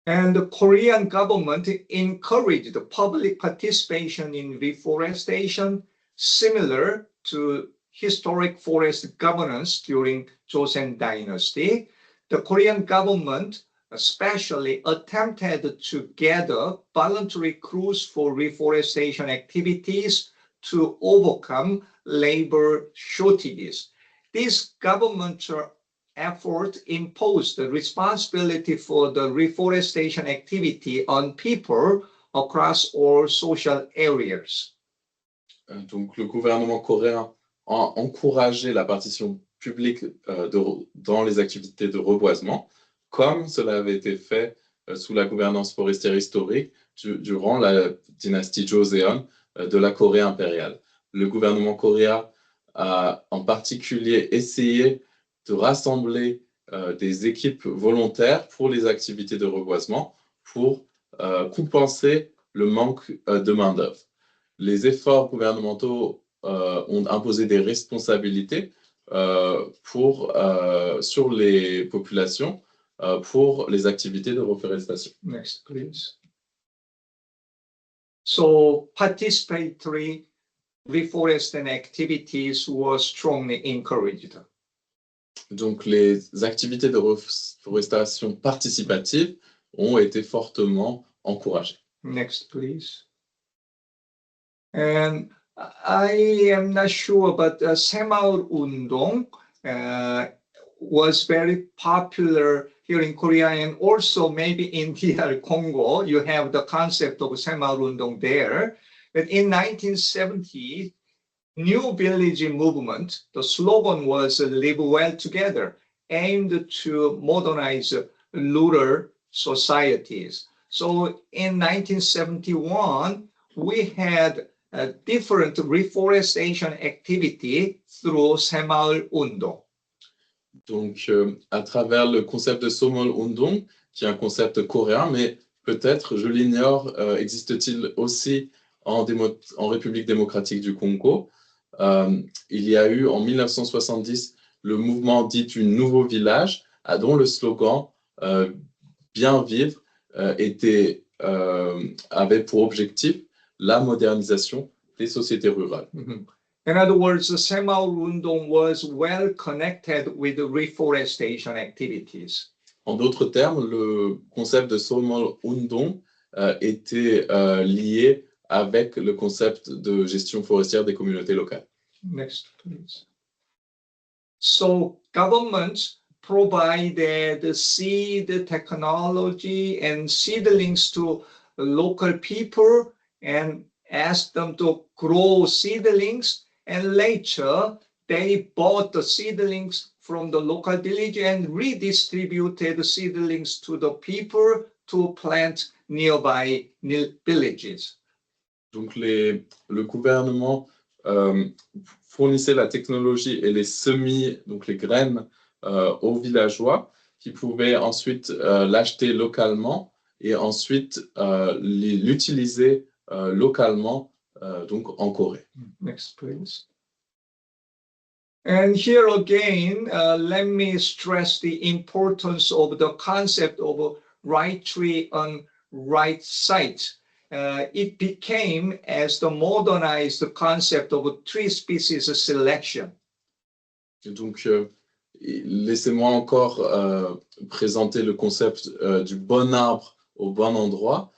And the Korean government encouraged public participation in reforestation, similar to historic forest governance during Joseon Dynasty. The Korean government especially attempted to gather voluntary crews for reforestation activities to overcome labor shortages. This governmental effort imposed the responsibility for the reforestation activity on people across all social areas. Donc, le gouvernement coréen a encouragé la participation publique dans les activités de reboisement, comme cela avait été fait sous la gouvernance forestière historique durant la dynastie Joseon de la Corée impériale. Le gouvernement coréen a en particulier essayé de rassembler des équipes volontaires pour les activités de reboisement pour compenser le manque de main-d'œuvre. Les efforts gouvernementaux ont imposé des responsabilités sur les populations pour les activités de reforestation. Next, please. So, participatory reforestation activities were strongly encouraged. Donc, les activités de reforestation participative ont été fortement encouragées. Next, please. And I am not sure, but Semaul Undong was very popular here in Korea and also maybe in DR Congo. You have the concept of Semaul Undong there. But in 1970, New Village movement, the slogan was Live Well Together, aimed to modernize rural societies. So in 1971, we had different reforestation activity through 새마을 운동. Donc, à travers le concept de Somol Undong, qui est un concept coréen, mais peut-être, je l'ignore, existe-t-il aussi en République démocratique du Congo. Il y a eu en 1970 le mouvement dit du Nouveau Village, dont le slogan Bien vivre avait pour objectif la modernisation des sociétés rurales. In other words, the 새마을 운동 was well connected with the reforestation activities. En d'autres termes, le concept de Somol Undong était lié avec le concept de gestion forestière des communautés locales. Next, please. So governments provided seed technology and seedlings to local people and asked them to grow seedlings, and later they bought the seedlings from the local village and redistributed the seedlings to the people to plant nearby villages. Donc le gouvernement fournissait la technologie et les semis, donc les graines, aux villageois qui pouvaient ensuite l'acheter localement et ensuite l'utiliser localement donc en Corée. Next, please. And here again, let me stress the importance of the concept of right tree on right site. It became as the modernized concept of tree species selection. Donc, laissez-moi encore présenter le concept du bon arbre au bon endroit,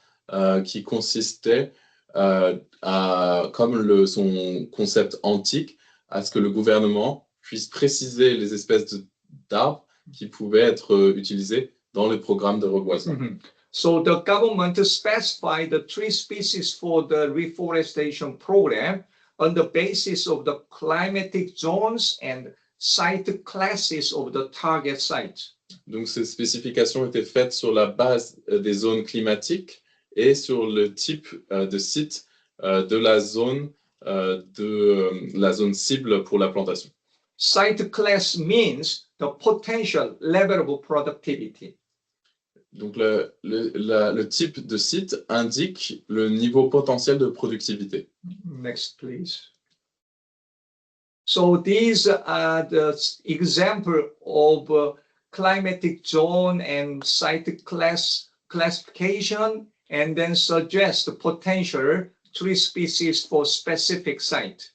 qui consistait, comme son concept antique, à ce que le gouvernement puisse préciser les espèces d'arbres qui pouvaient être utilisées dans les programmes de reboisement. So the government specified the tree species for the reforestation program on the basis of the climatic zones and site classes of the target site. Donc, ces spécifications étaient faites sur la base des zones climatiques et sur le type de site de la zone cible pour la plantation. Site class means the potential level of productivity. Donc, le type de site indique le niveau potentiel de productivité. Next, please. So these are the example of climatic zone and site classification, and then suggest the potential tree species for specific site.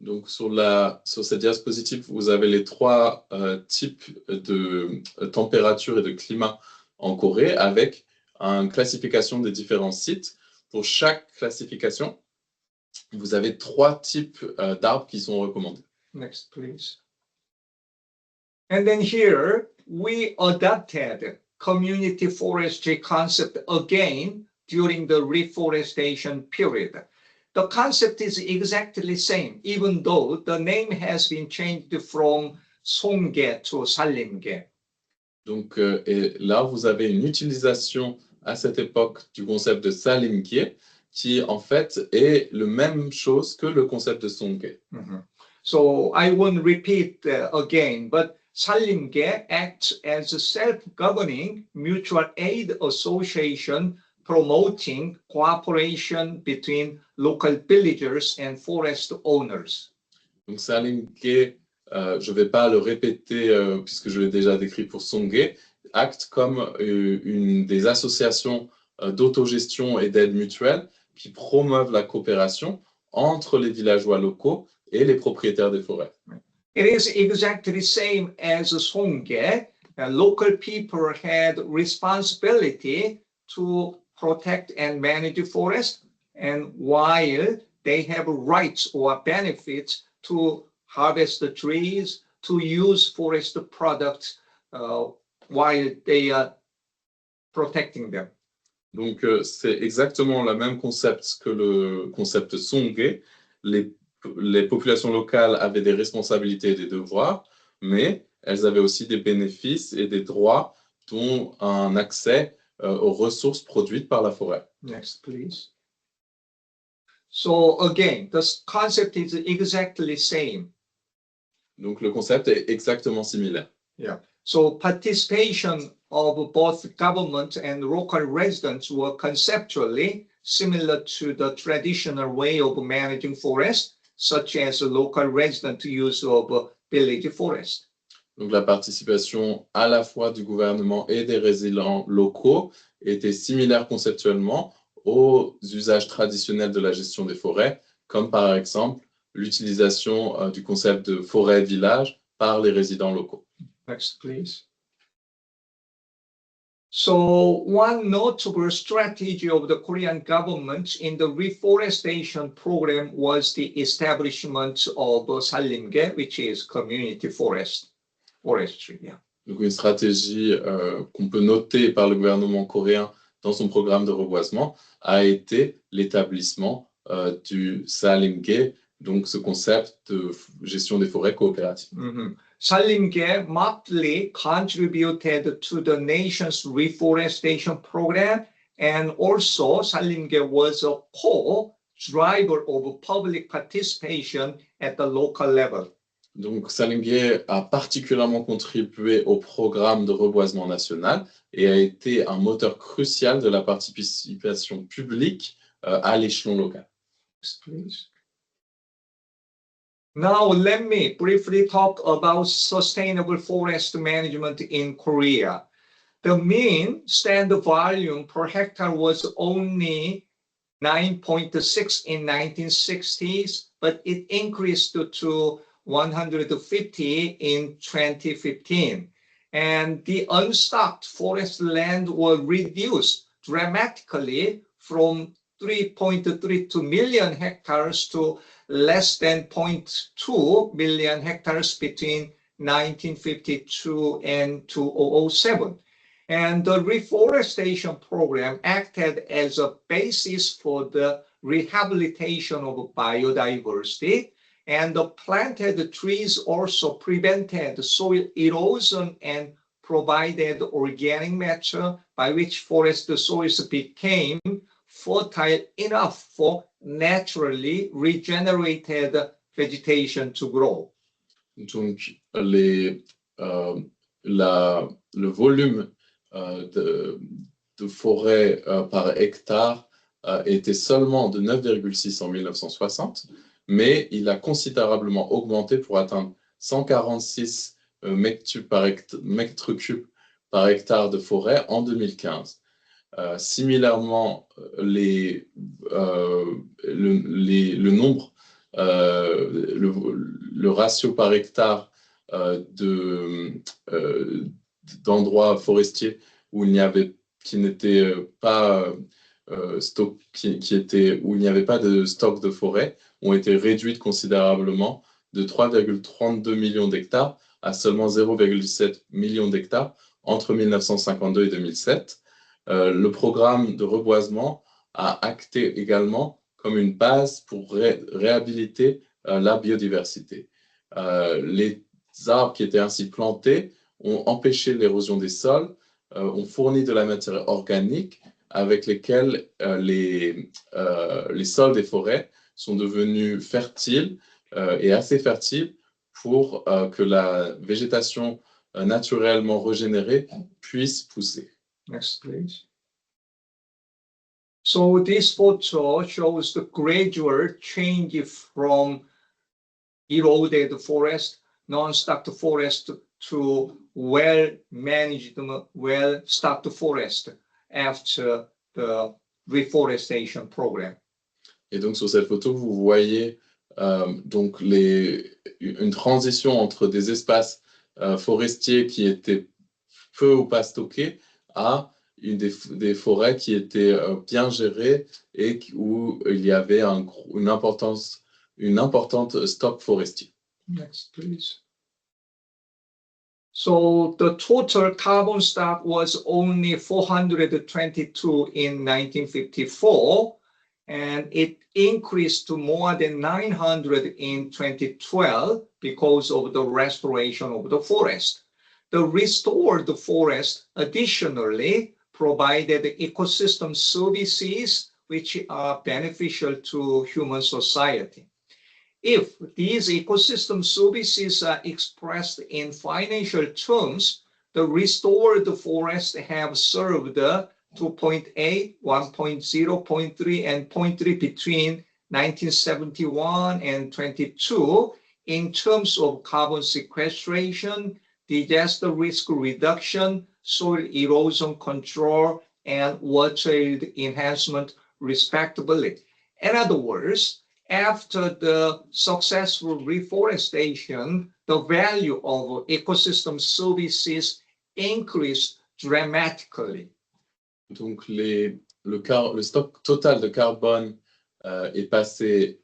Donc, sur cette diapositive, vous avez les trois types de température et de climat en Corée avec une classification des différents sites. Pour chaque classification, vous avez trois types d'arbres qui sont recommandés. Next, please. And then here, we adapted community forestry concept again during the reforestation period. The concept is exactly the same, even though the name has been changed from 송계 to 살림계. Donc, et là, vous avez une utilisation à cette époque du concept de Salimkie, qui en fait est la même chose que le concept de Songke. So I won't repeat again, but 살림계 acts as a self-governing mutual aid association promoting cooperation between local villagers and forest owners. Donc, Salimkie, je ne vais pas le répéter puisque je l'ai déjà décrit pour Songke, acte comme une des associations d'autogestion et d'aide mutuelle qui promeuvent la coopération entre les villageois locaux et les propriétaires des forêts. It is exactly the same as 송계. Local people had responsibility to protect and manage forest, and while they have rights or benefits to harvest the trees, to use forest products while they are protecting them. Donc, c'est exactement le même concept que le concept Songke. Les populations locales avaient des responsabilités et des devoirs, mais elles avaient aussi des bénéfices et des droits, dont un accès aux ressources produites par la forêt. Next, please. So again, the concept is exactly same. Donc le concept est exactement similaire. Yeah. So participation of both government and local residents were conceptually similar to the traditional way of managing forest, such as the local resident use of village forest. Donc la participation à la fois du gouvernement et des résidents locaux était similaire conceptuellement aux usages traditionnels de la gestion des forêts, comme par exemple l'utilisation du concept de forêt-village par les résidents locaux. Next, please. So one notable strategy of the Korean government in the reforestation program was the establishment of Salimge, which is community forestry. Yeah. Donc une stratégie qu'on peut noter par le gouvernement coréen dans son programme de reboisement a été l'établissement du Salimge, donc ce concept de gestion des forêts coopératives. Mm-hmm. Salimge markedly contributed to the nation's reforestation program, and also Salimge was a core driver of public participation at the local level. Donc Salimge a particulièrement contribué au programme de reboisement national et a été un moteur crucial de la participation publique à l'échelon local. Please. Now, let me briefly talk about sustainable forest management in Korea. The mean standard volume per hectare was only 9.6 in 1960s, but it increased to 150 in 2015. And the unstocked forest land was reduced dramatically from 3.32 million hectares to less than 0.2 million hectares between 1952 and 2007. And the reforestation program acted as a basis for the rehabilitation of biodiversity, and the planted trees also prevented soil erosion and provided organic matter by which forest soils became fertile enough for naturally regenerated vegetation to grow. Donc, le volume de forêt par hectare était seulement de 9,6 en 1960, mais il a considérablement augmenté pour atteindre 146 mètres cubes par hectare de forêt en 2015. Similairement, le nombre, le ratio par hectare d'endroits forestiers où il n'y avait où il n'y avait pas de stock de forêt ont été réduits considérablement de 3,32 millions d'hectares à seulement 0,7 millions d'hectares entre 1952 et 2007. Le programme de reboisement a acté également comme une base pour réhabiliter la biodiversité. Les arbres qui étaient ainsi plantés ont empêché l'érosion des sols, ont fourni de la matière organique avec lesquelles les sols des forêts sont devenus fertiles et assez fertiles pour que la végétation naturellement régénérée puisse pousser. Next, please. So this photo shows the gradual change from eroded forest, non-stocked forest to well-managed, well-stocked forest after the reforestation program. Et donc sur cette photo, vous voyez donc une transition entre des espaces forestiers qui étaient peu ou pas stockés à des forêts qui étaient bien gérées et où il y avait une importante stock forestier. Next, please. So the total carbon stock was only 422 in 1954, and it increased to more than 900 in 2012 because of the restoration of the forest. The restored forest additionally provided ecosystem services which are beneficial to human society. If these ecosystem services are expressed in financial terms, the restored forests have served 2.8, 1.0, 0.3, and 0.3 between 1971 and 22 in terms of carbon sequestration, disaster risk reduction, soil erosion control, and water enhancement, respectively. In other words, after the successful reforestation, the value of ecosystem services increased dramatically. Donc, le stock total de carbone est passé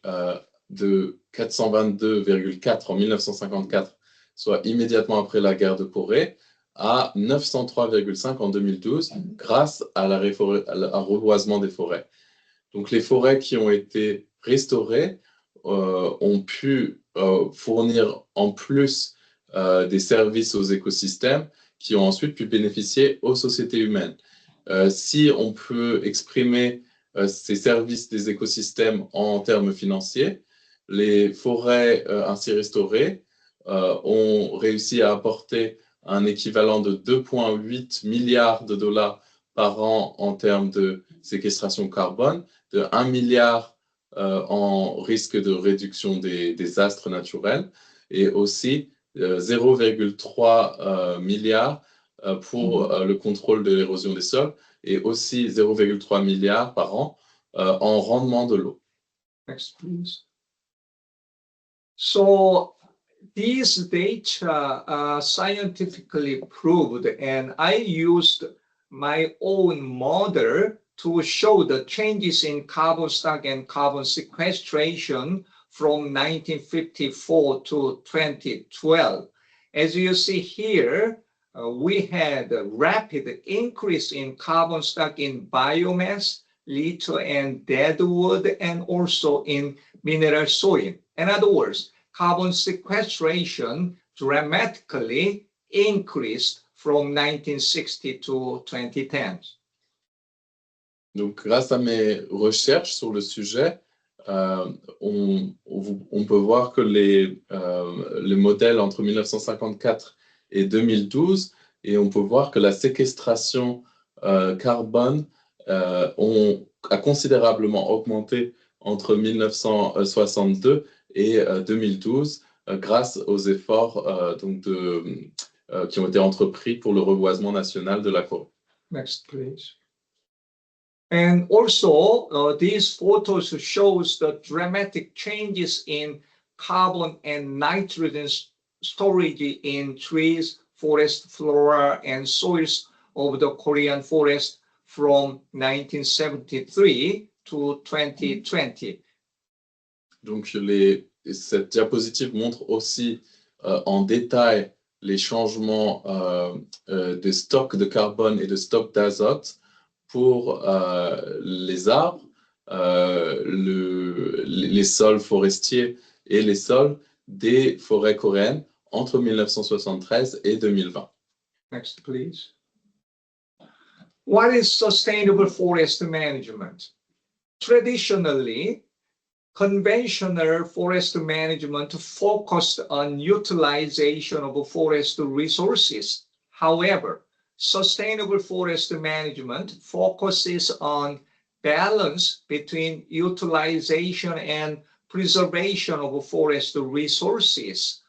de 422,4 en 1954, soit immédiatement après la guerre de Corée, à 903,5 en 2012, grâce à un reboisement des forêts. Donc, les forêts qui ont été restaurées ont pu fournir en plus des services aux écosystèmes qui ont ensuite pu bénéficier aux sociétés humaines. Si on peut exprimer ces services des écosystèmes en termes financiers, les forêts ainsi restaurées ont réussi à apporter un équivalent de 2,8 milliards de dollars par an en termes de séquestration carbone, de 1 milliard en risque de réduction des désastres naturels et aussi 0,3 milliard pour le contrôle de l'érosion des sols et aussi 0,3 milliard par an en rendement de l'eau. Next, please. So these data are scientifically proved, and I used my own model to show the changes in carbon stock and carbon sequestration from 1954 to 2012. As you see here, we had a rapid increase in carbon stock in biomass, litter and deadwood, and also in mineral soil. In other words, carbon sequestration dramatically increased from 1960 to 2010. Donc, grâce à mes recherches sur le sujet, on peut voir que les modèles entre 1954 et 2012, et on peut voir que la séquestration carbone a considérablement augmenté entre 1962 et 2012 grâce aux efforts qui ont été entrepris pour le reboisement national de la forêt. Next, please. And also, these photos shows the dramatic changes in carbon and nitrogen storage in trees, forest flora, and soils of the Korean forest from 1973 to 2020. Donc, cette diapositive montre aussi en détail les changements des stocks de carbone et de stocks d'azote pour les arbres, les sols forestiers et les sols des forêts coréennes entre 1973 et 2020. Next, please. What is sustainable forest management? Traditionally, conventional forest management focused on utilization of forest resources. However, sustainable forest management focuses on balance between utilization and preservation of forest resources.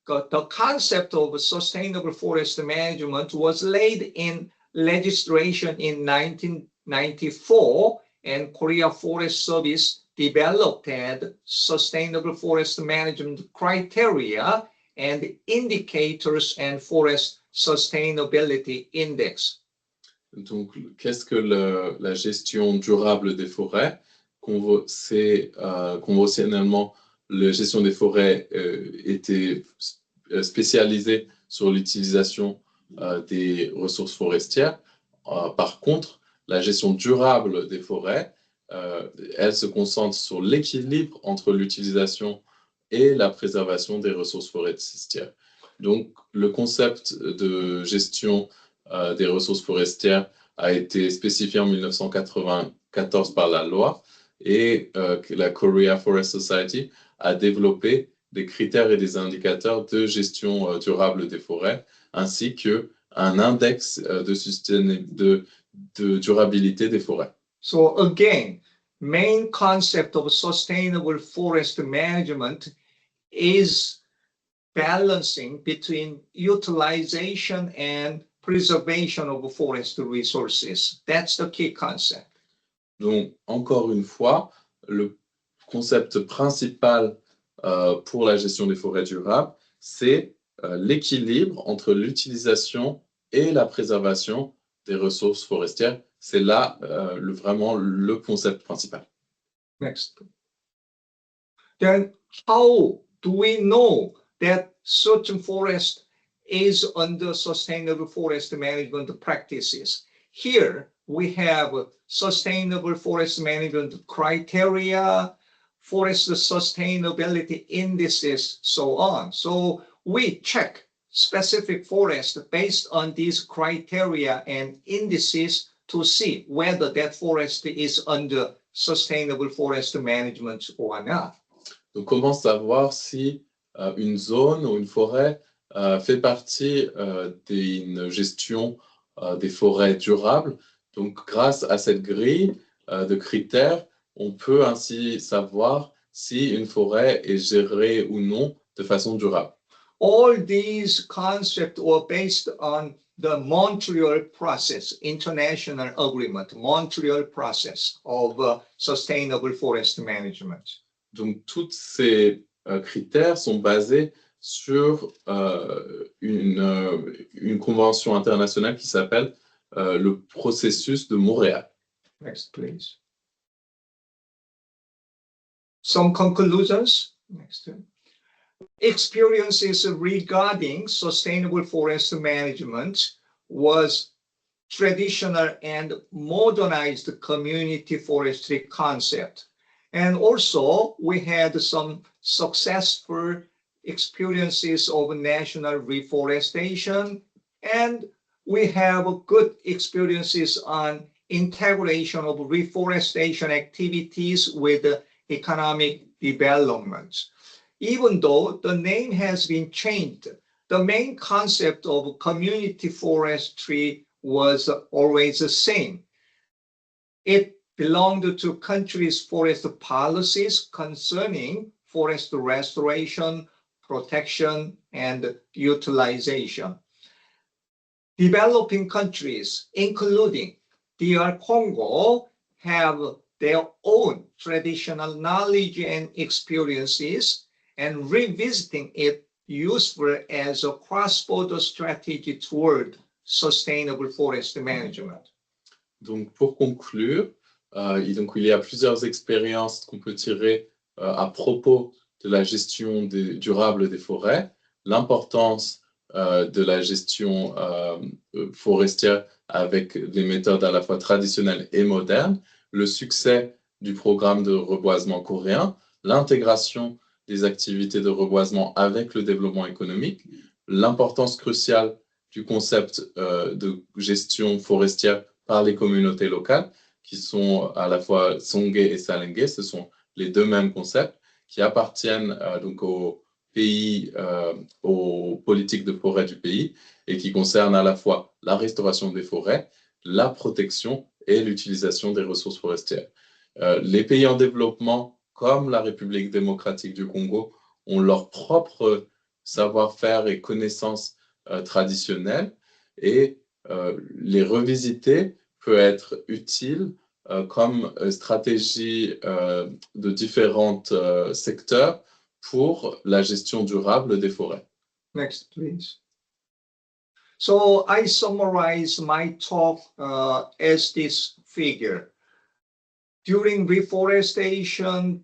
The concept of sustainable forest management was laid in legislation in 1994, and Korea Forest Service developed sustainable forest management criteria and indicators and forest sustainability index. Donc, qu'est-ce que la gestion durable des forêts? C'est conventionnellement, la gestion des forêts était spécialisée sur l'utilisation des ressources forestières. Par contre, la gestion durable des forêts, elle se concentre sur l'équilibre entre l'utilisation et la préservation des ressources forestières. Donc, le concept de gestion des ressources forestières a été spécifié en 1994 2014 par la loi, et la Korea Forest Society a développé des critères et des indicateurs de gestion durable des forêts, ainsi qu'un index de durabilité des forêts. So again, main concept of sustainable forest management is balancing between utilization and preservation of forest resources. That's the key concept. Donc, encore une fois, le concept principal pour la gestion des forêts durables, c'est l'équilibre entre l'utilisation et la préservation des ressources forestières. C'est là vraiment le concept principal. Next. Then how do we know that certain forest is under sustainable forest management practices? Here we have sustainable forest management criteria, forest sustainability indices, so on. So we check specific forest based on these criteria and indices to see whether that forest is under sustainable forest management or not. Donc, comment savoir si une zone ou une forêt fait partie d'une gestion des forêts durables? Donc, grâce à cette grille de critères, on peut ainsi savoir si une forêt est gérée ou non de façon durable. All these concepts were based on the Montreal process, international agreement, Montreal process of sustainable forest management. Donc, tous ces critères sont basés sur une convention internationale qui s'appelle le processus de Montréal. Next, please. Some conclusions. Next. Experiences regarding sustainable forest management was traditional and modernized community forestry concept. And also we had some successful experiences of national reforestation, and we have good experiences on integration of reforestation activities with economic development. Even though the name has been changed, the main concept of community forestry was always the same. It belonged to countries' forest policies concerning forest restoration, protection, and utilization. Developing countries, including DR Congo, have their own traditional knowledge and experiences, and revisiting it useful as a cross-border strategy toward sustainable forest management. Donc, pour conclure, il y a plusieurs expériences qu'on peut tirer à propos de la gestion durable des forêts, l'importance de la gestion forestière avec des méthodes à la fois traditionnelles et modernes, le succès du programme de reboisement coréen, l'intégration des activités de reboisement avec le développement économique, l'importance cruciale du concept de gestion forestière par les communautés locales, qui sont à la fois Songé et Salengé, ce sont les deux mêmes concepts qui appartiennent donc au pays, aux politiques de forêt du pays et qui concernent à la fois la restauration des forêts, la protection et l'utilisation des ressources forestières. Les pays en développement, comme la République démocratique du Congo, ont leur propre savoir-faire et connaissances traditionnelles, et les revisiter peut être utile comme stratégie de différents secteurs pour la gestion durable des forêts. Next, please. So I summarize my talk as this figure. During reforestation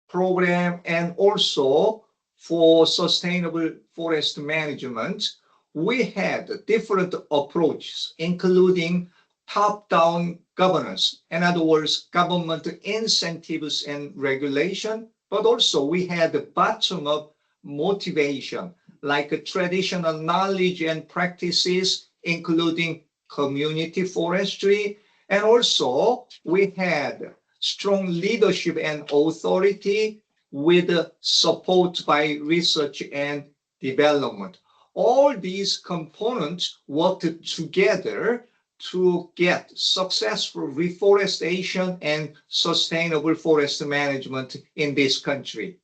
program and also for sustainable forest management, we had different approaches, including top-down governance, in other words, government incentives and regulation, but also we had bottom-up motivation, like traditional knowledge and practices, including community forestry, And also, we had strong leadership and authority with support by research and development. All these components worked together to get successful reforestation and sustainable forest management in this country.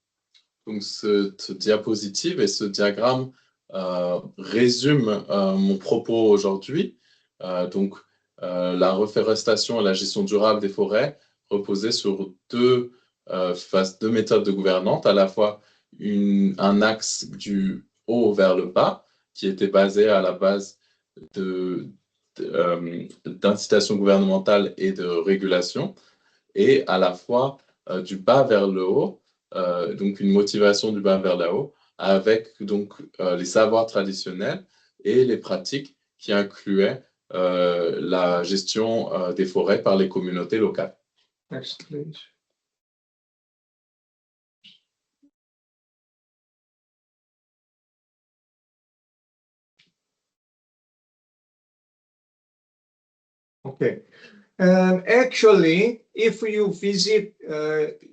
Donc, cette diapositive et ce diagramme résument mon propos aujourd'hui. La reforestation et la gestion durable des forêts reposaient sur deux méthodes de gouvernance, à la fois un axe du haut vers le bas, qui était basé à la base d'incitation gouvernementale et de régulation, et à la fois du bas vers le haut, donc une motivation du bas vers le haut, avec donc les savoirs traditionnels et les pratiques qui incluaient la gestion des forêts par les communautés locales. Next, please. Okay. Actually, if you visit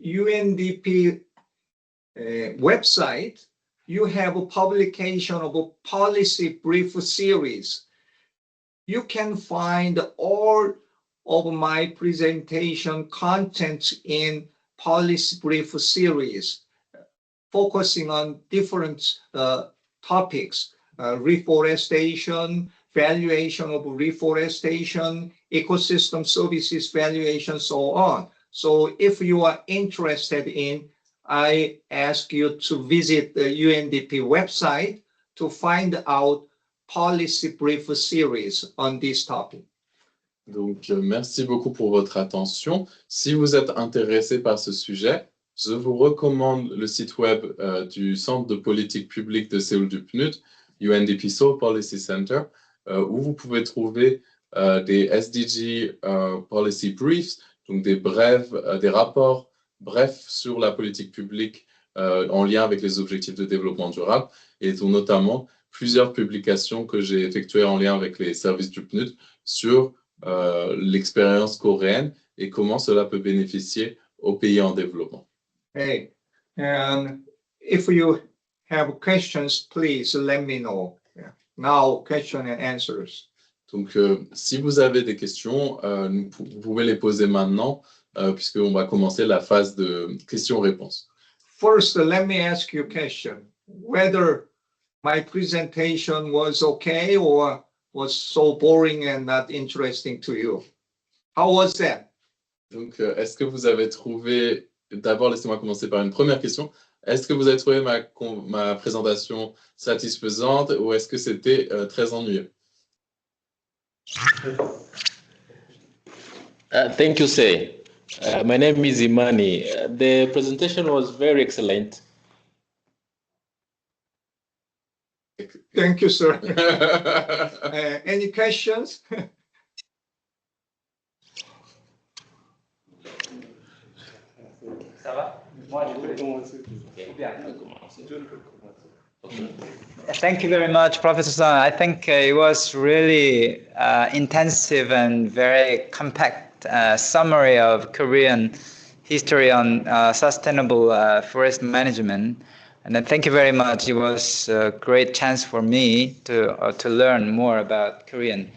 UNDP website, you have a publication of a policy brief series. You can find all of my presentation content in policy brief series, focusing on different topics, reforestation, valuation of reforestation, ecosystem services valuation, so on. So if you are interested in, I ask you to visit the UNDP website to find out policy brief series on this topic. Donc, merci beaucoup pour votre attention. Si vous êtes intéressé par ce sujet, je vous recommande le site web du Centre de politique publique de Séoul du PNUD, UNDP Seoul Policy Center, où vous pouvez trouver des SDG Policy Briefs, donc des rapports brefs sur la politique publique en lien avec les objectifs de développement durable, et dont notamment plusieurs publications que j'ai effectuées en lien avec les services du PNUD sur l'expérience coréenne et comment cela peut bénéficier aux pays en développement. Hey, and if you have questions, please let me know. Yeah. Now, question and answers. Donc, si vous avez des questions, vous pouvez les poser maintenant, puisqu'on va commencer la phase de questions-réponses. First, let me ask you a question. Whether my presentation was okay or was so boring and not interesting to you. How was that? Donc, est-ce que vous avez trouvé... D'abord, laissez-moi commencer par une première question. Est-ce que vous avez trouvé ma présentation satisfaisante ou est-ce que c'était très ennuyeux? Thank you, Say. My name is Imani. The presentation was very excellent. Thank you, sir. Any questions? Ça va? Moi, je voulais commencer. Thank you very much, Professor Son. I think it was really intensive and very compact summary of Korean history on sustainable forest management. And then thank you very much. It was a great chance for me to learn more about Korean.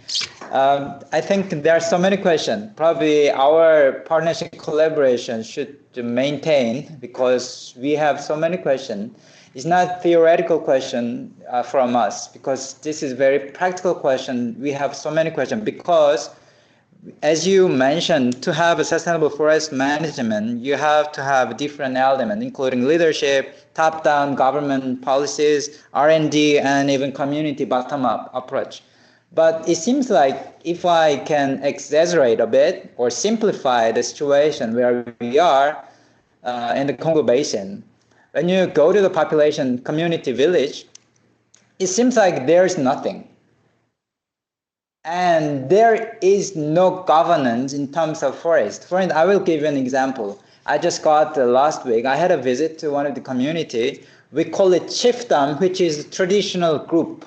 I think there are so many questions. Probably our partnership collaboration should maintain because we have so many questions. It's not theoretical question from us because this is very practical question. We have so many questions because, as you mentioned, to have a sustainable forest management, you have to have different elements, including leadership, top-down government policies, R&D, and even community bottom-up approach. But it seems like if I can exaggerate a bit or simplify the situation where we are in the Congo Basin, when you go to the population community village, it seems like there is nothing. And there is no governance in terms of forest. For instance, I will give you an example. I just got last week, I had a visit to one of the community. We call it chiefdom, which is a traditional group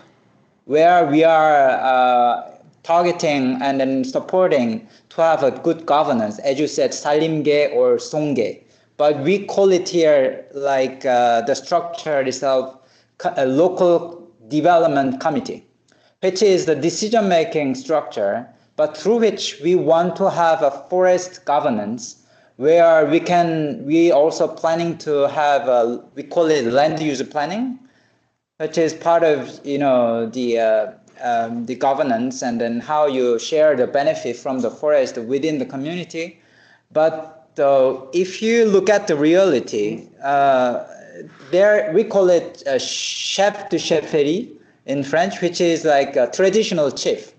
where we are targeting and then supporting to have a good governance, as you said, Salimge or Songge. But we call it here like the structure itself, a local development committee, which is the decision-making structure, but through which we want to have a forest governance where we also planning to have we call it land use planning, which is part of the governance and then how you share the benefit from the forest within the community. But if you look at the reality, there we call it chef de chefferie in French, which is like a traditional chief.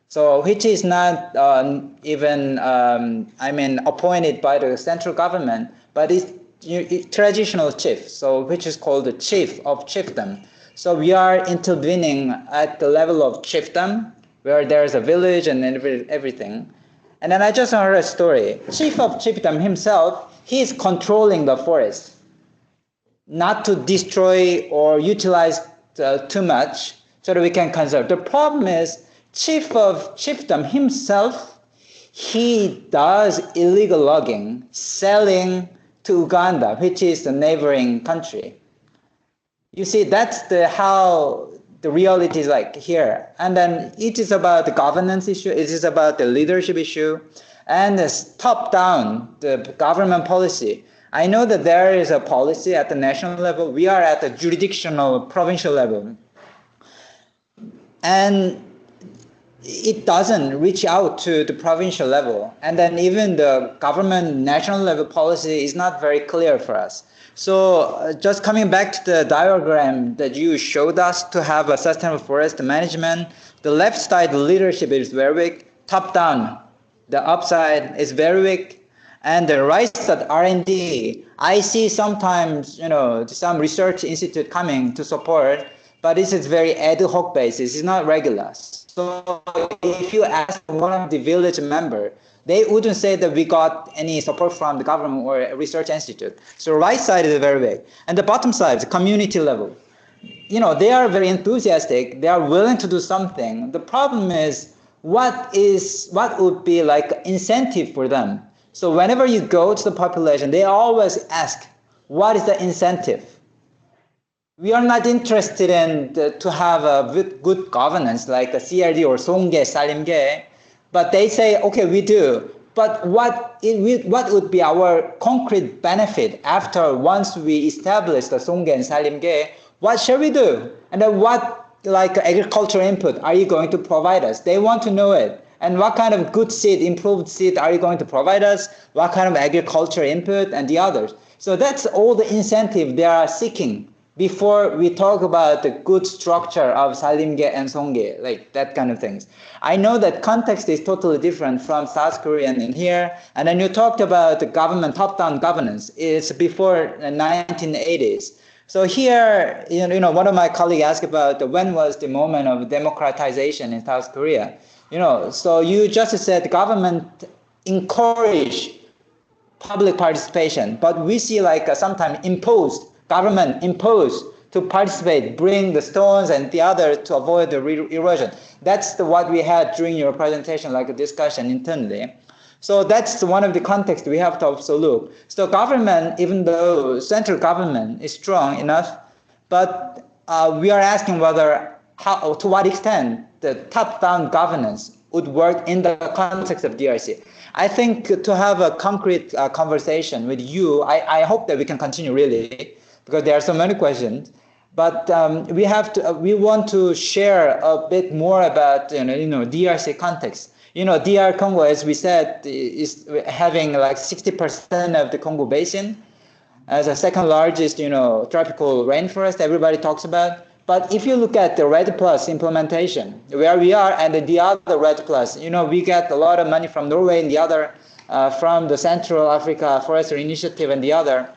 So which is not even appointed by the central government, but it's traditional chief. So which is called the chief of chiefdom. So we are intervening at the level of chiefdom, where there's a village and everything. And then I just heard a story. Chief of chiefdom himself, he is controlling the forest, not to destroy or utilize too much so that we can conserve. The problem is, chief of chiefdom himself, he does illegal logging, selling to Uganda, which is the neighboring country. You see, that's how the reality is like here. And then it is about the governance issue, it is about the leadership issue, and this top-down, the government policy. I know that there is a policy at the national level. We are at the jurisdictional, provincial level. And it doesn't reach out to the provincial level. And then even the government national level policy is not very clear for us. So just coming back to the diagram that you showed us to have a sustainable forest management, the left side, the leadership is very weak, top down, the upside is very weak, and the right side, R&D, I see sometimes, some research institute coming to support, but this is very ad hoc basis, it's not regular. So if you ask one of the village member, they wouldn't say that we got any support from the government or a research institute. So right side is very big. And the bottom side, the community level. They are very enthusiastic. They are willing to do something. The problem is, what would be like incentive for them? So whenever you go to the population, they always ask, what is the incentive? We are not interested in to have a good governance like a CRD or Songge, Salimge, but they say, okay, we do. But what would be our concrete benefit after once we establish the Songge and Salimge? What shall we do? And then what agricultural input are you going to provide us? They want to know it. And what kind of good seed, improved seed are you going to provide us? What kind of agricultural input and the others? So that's all the incentive they are seeking before we talk about the good structure of Salimge and Songge, like that kind of things. I know that context is totally different from South Korea and in here. And then you talked about the government, top-down governance. It's before the 1980s. So here, one of my colleagues asked about when was the moment of democratization in South Korea. So you just said the government encouraged public participation, but we see sometimes government imposed to participate, bring the stones and the other to avoid the erosion. That's what we had during your presentation, like a discussion internally. So that's one of the contexts we have to also look. So government, even though central government is strong enough, but we are asking to what extent the top-down governance would work in the context of DRC. I think to have a concrete conversation with you, I hope that we can continue really, because there are so many questions. But we want to share a bit more about DRC context. DR Congo, as we said, is having 60% of the Congo Basin as a second largest tropical rainforest everybody talks about. But if you look at the RED Plus implementation, where we are, and the other RED Plus, we get a lot of money from Norway and the other from the Central Africa Forestry Initiative and the other.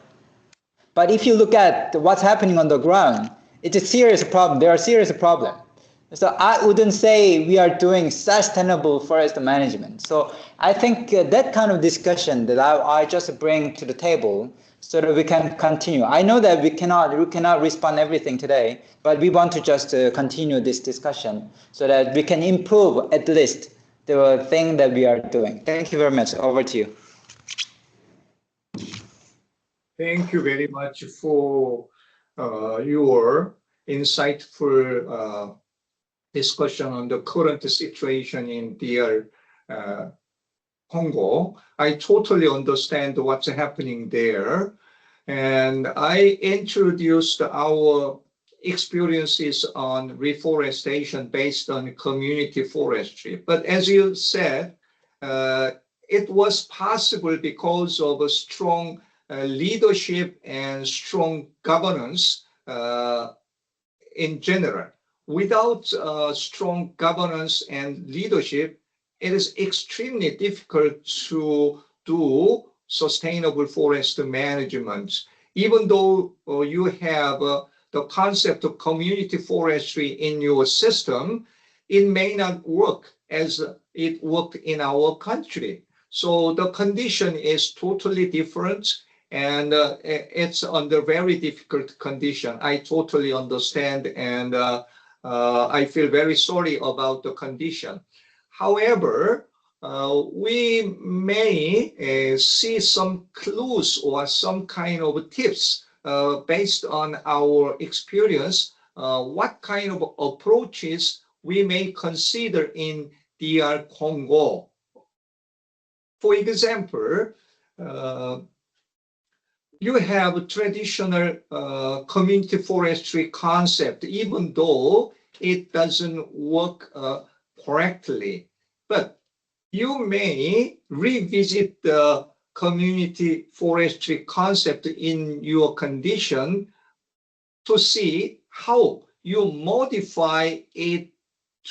But if you look at what's happening on the ground, it's a serious problem. There are serious problems. So I wouldn't say we are doing sustainable forest management. So I think that kind of discussion that I just bring to the table. so that we can continue. I know that we cannot respond everything today, but we want to just continue this discussion so that we can improve at least the thing that we are doing. Thank you very much. Over to you. Thank you very much for your insightful discussion on the current situation in DR Congo. I totally understand what's happening there. And I introduced our experiences on reforestation based on community forestry. But as you said, it was possible because of a strong leadership and strong governance in general. Without strong governance and leadership, it is extremely difficult to do sustainable forest management. Even though you have the concept of community forestry in your system, it may not work as it worked in our country. So the condition is totally different, and it's under very difficult condition. I totally understand, and I feel very sorry about the condition. However, we may see some clues or some kind of tips based on our experience, what kind of approaches we may consider in DR Congo. For example, you have traditional community forestry concept, even though it doesn't work correctly. But you may revisit the community forestry concept in your condition to see how you modify it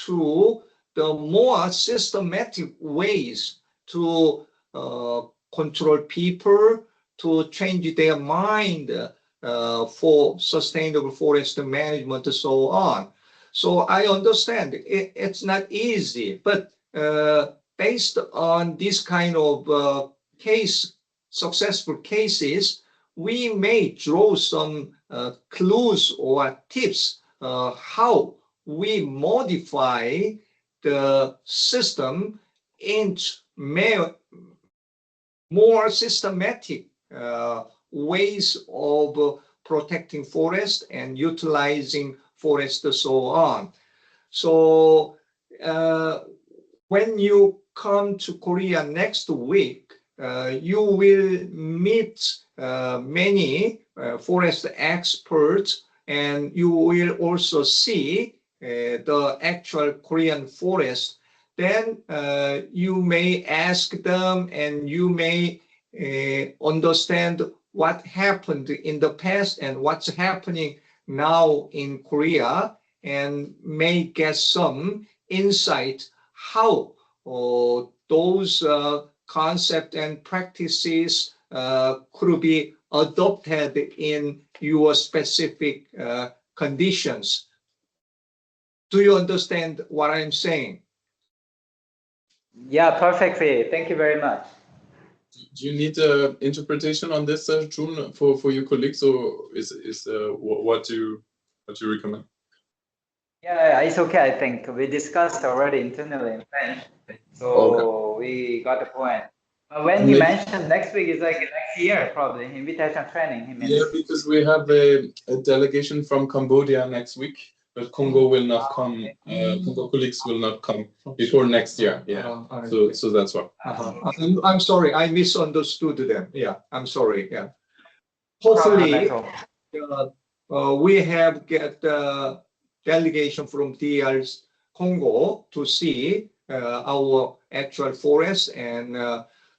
to the more systematic ways to control people, to change their mind for sustainable forest management and so on. So I understand it's not easy, but based on this kind of successful cases, we may draw some clues or tips how we modify the system into more systematic ways of protecting forest and utilizing forest and so on. So when you come to Korea next week, you will meet many forest experts, and you will also see the actual Korean forest. Then you may ask them, and you may understand what happened in the past and what's happening now in Korea, and may get some insight how those concepts and practices could be adopted in your specific conditions. Do you understand what I'm saying? Yeah, perfectly. Thank you very much. Do you need interpretation on this, June, for your colleagues, or is what you recommend? Yeah, it's okay. I think we discussed already internally in French, so okay. We got the point. When he mentioned next week is like next year, probably invitation training. He means. Yeah, because we have a delegation from Cambodia next week, but Congo will not come. Congo colleagues will not come before next year. Yeah, so that's why. I'm sorry, I misunderstood them. Yeah, I'm sorry. Yeah, hopefully we have get the delegation from DR Congo to see our actual forest and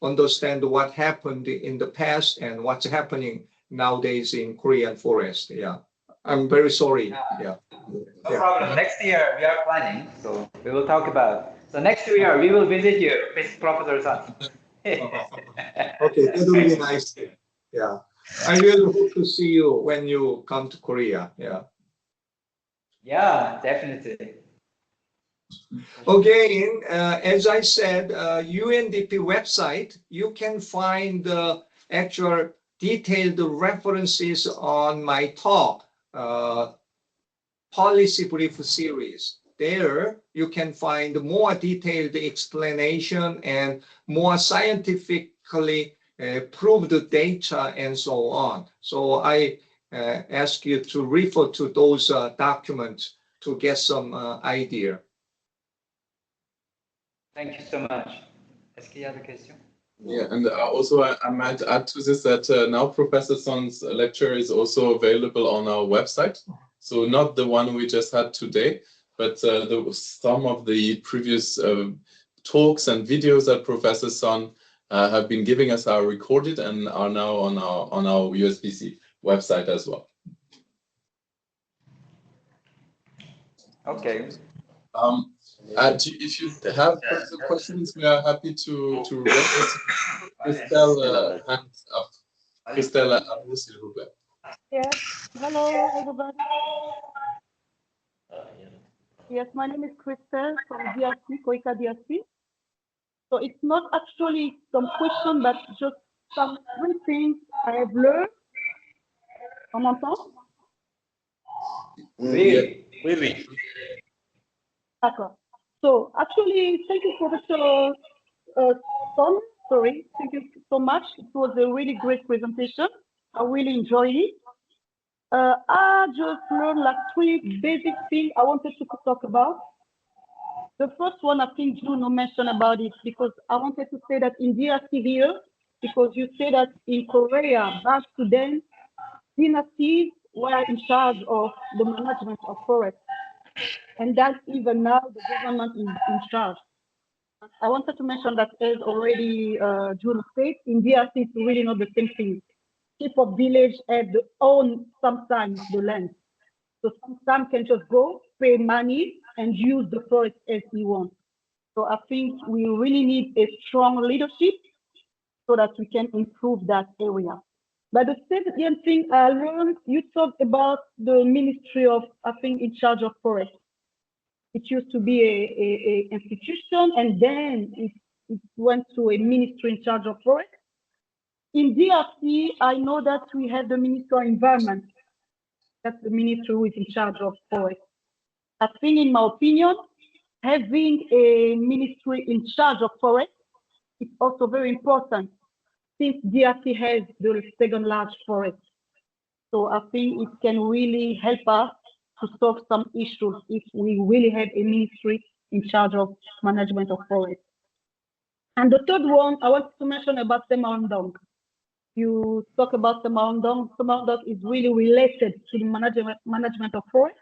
understand what happened in the past and what's happening nowadays in Korean forest. Yeah, I'm very sorry. Yeah. No problem. Next year we are planning, so we will talk about. So next year we will visit you, Professor Sun. Okay, that will be nice. Yeah, I really hope to see you when you come to Korea. Yeah. Yeah, definitely. Again, as I said, UNDP website, you can find the actual detailed references on my talk, Policy Brief series. There you can find more detailed explanation and more scientifically proved data and so on. So I ask you to refer to those documents to get some idea. Thank you so much. Est-ce qu'il y a des questions? Yeah, and also I might add to this that now Professor Son's lecture is also available on our website. So not the one we just had today, but some of the previous talks and videos that Professor Son have been giving us are recorded and are now on our USBC website as well. Okay. If you have further questions, we are happy to refer to Christelle hands up. Christelle, s'il vous plaît. Yes, hello everybody. Yes, my name is Christelle from DRC-KOICA DRC. So it's not actually some question, but just some three things I have learned. On m'entend? Oui. Oui. D'accord. So actually, thank you, Professor Son. Sorry, thank you so much. It was a really great presentation. I really enjoyed it. I just learned like three basic things I wanted to talk about. The first one, I think Juno mentioned about it because I wanted to say that in DRC here, because you say that in Korea, back to then, dynasties were in charge of the management of forests. And that even now the government is in charge. I wanted to mention that as already Juno said, in DRC it's really not the same thing. People of village have their own sometimes the land. So sometimes can just go, pay money and use the forest as he wants. So I think we really need a strong leadership so that we can improve that area. But the second thing I learned, you talked about the Ministry of, I think, in charge of forest. It used to be a institution and then it went to a ministry in charge of forest. In DRC, I know that we have the Minister of Environment. That's the ministry who is in charge of forest. I think, in my opinion, having a ministry in charge of forest is also very important since DRC has the second large forest. So I think it can really help us to solve some issues if we really have a ministry in charge of management of forest. And the third one, I want to mention about Semaondong. You talk about Semaondong. Semaondong is really related to the management of forest.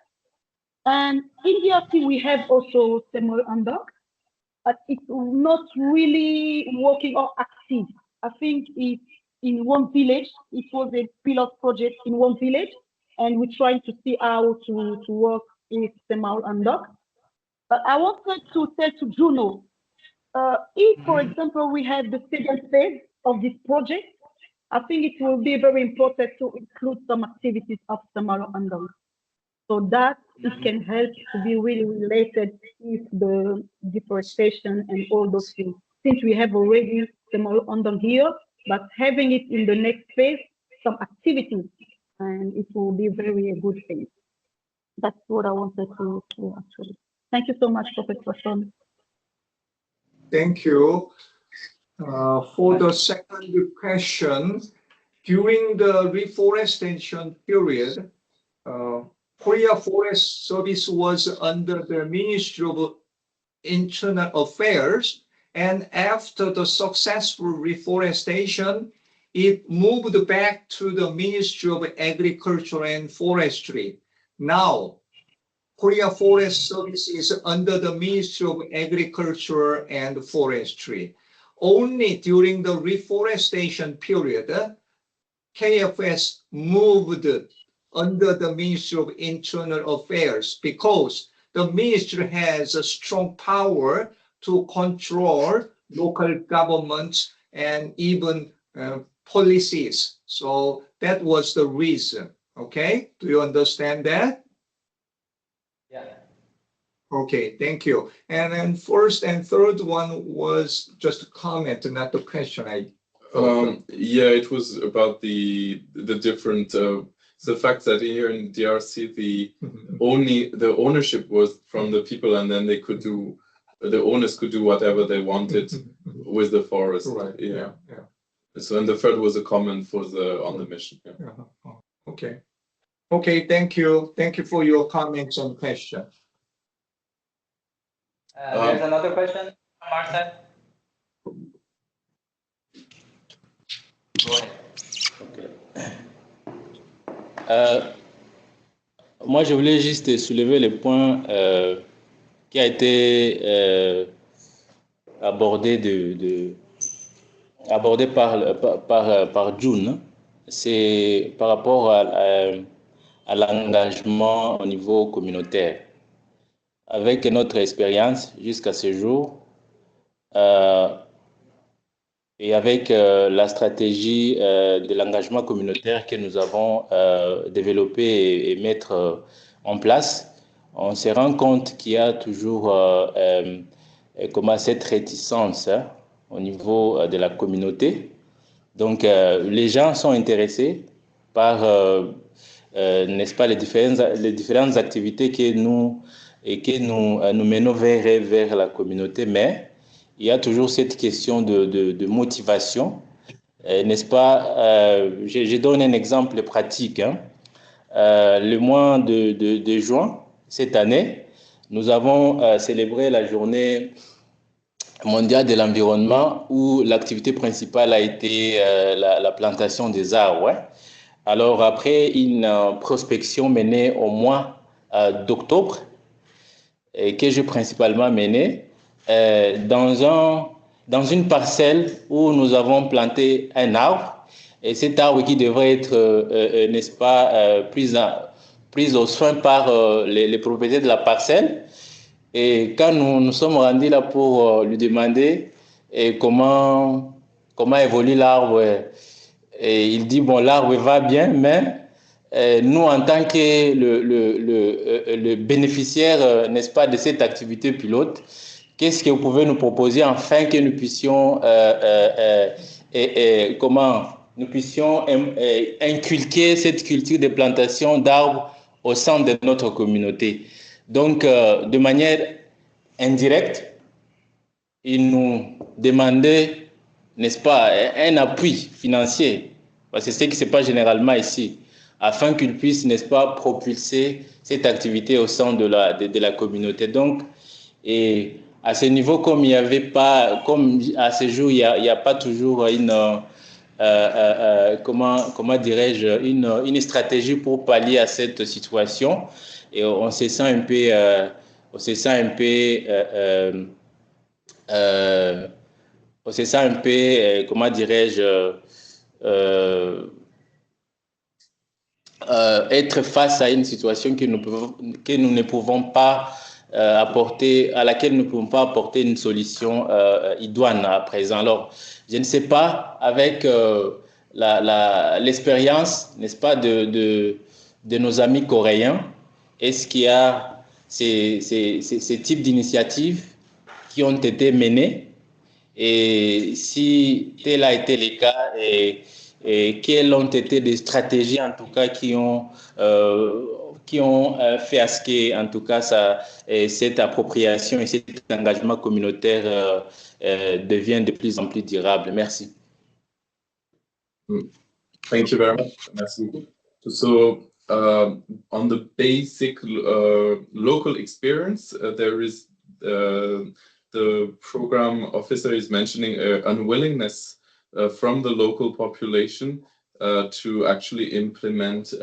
And in DRC, we have also Semaondong, but it's not really working or active. I think it's in one village. It was a pilot project in one village, and we're trying to see how to work with Semaondong. But I wanted to tell to Juno, if, for example, we have the second phase of this project, I think it will be very important to include some activities of Semaondong, so that it can help to be really related with the deforestation and all those things. Since we have already Semaondong here, but having it in the next phase, some activities, and it will be very a good thing. That's what I wanted to actually. Thank you so much, Professor Son. Thank you. For the second question, during the reforestation period, Korea Forest Service was under the Ministry of Internal Affairs, and after the successful reforestation, it moved back to the Ministry of Agriculture and Forestry. Now, Korea Forest Service is under the Ministry of Agriculture and Forestry. Only during the reforestation period, KFS moved under the Ministry of Internal Affairs because the ministry has a strong power to control local governments and even policies. So that was the reason. Okay, do you understand that? Yeah. Okay, thank you. And then first and third one was just a comment, not the question. I Yeah, it was about the different the fact that here in DRC the ownership was from the people, and then the owners could do whatever they wanted with the forest. Right. Yeah. So, and the third was a comment for on the mission. Yeah. Okay. Okay. Thank you. Thank you for your comments and questions. There's another question from our side. Go ahead. Moi, je voulais juste soulever le point qui a été abordé par June. C'est par rapport à l'engagement au niveau communautaire. Avec notre expérience jusqu'à ce jour, et avec la stratégie de l'engagement communautaire que nous avons développée et mettre en place, on se rend compte qu'il y a toujours cette réticence au niveau de la communauté. Donc, les gens sont intéressés par, n'est-ce pas, les différentes activités que nous menons vers la communauté, mais il y a toujours cette question de motivation, n'est-ce pas? Je donne un exemple pratique. Le mois de juin, cette année, nous avons célébré la journée mondiale de l'environnement où l'activité principale a été la plantation des arbres. Ouais. Alors, après une prospection menée au mois d'octobre, que j'ai principalement menée, dans une parcelle où nous avons planté un arbre, et cet arbre qui devrait être, n'est-ce pas, pris au soin par les propriétaires de la parcelle. Et quand nous sommes rendus là pour lui demander comment évolue l'arbre, et il dit, bon, l'arbre va bien, mais nous, en tant que le bénéficiaire, n'est-ce pas, de cette activité pilote, qu'est-ce que vous pouvez nous proposer afin que nous puissions, inculquer cette culture de plantation d'arbres au sein de notre communauté? Donc, de manière indirecte, il nous demandait, n'est-ce pas, un appui financier, parce que c'est ce qui se passe généralement ici, afin qu'ils puissent, n'est-ce pas, propulser cette activité au sein de la communauté. Donc, et à ce niveau, comme il n'y avait pas, comme à ce jour, il n'y a pas toujours comment dirais-je, une stratégie pour pallier à cette situation, et on se sent un peu, comment dirais-je, être face à une situation que nous ne pouvons pas apporter, à laquelle nous ne pouvons pas apporter une solution idoine à présent. Alors, je ne sais pas, avec l'expérience, n'est-ce pas, de nos amis coréens, est-ce qu'il y a ces types d'initiatives qui ont été menées, et si tel a été le cas, et quelles ont été des stratégies en tout cas qui ont fait à ce que, en tout cas, cette appropriation et cet engagement communautaire deviennent de plus en plus durables. Merci. Thank you very much. Merci beaucoup. So, on the basic local experience, there is the program officer is mentioning unwillingness from the local population to actually implement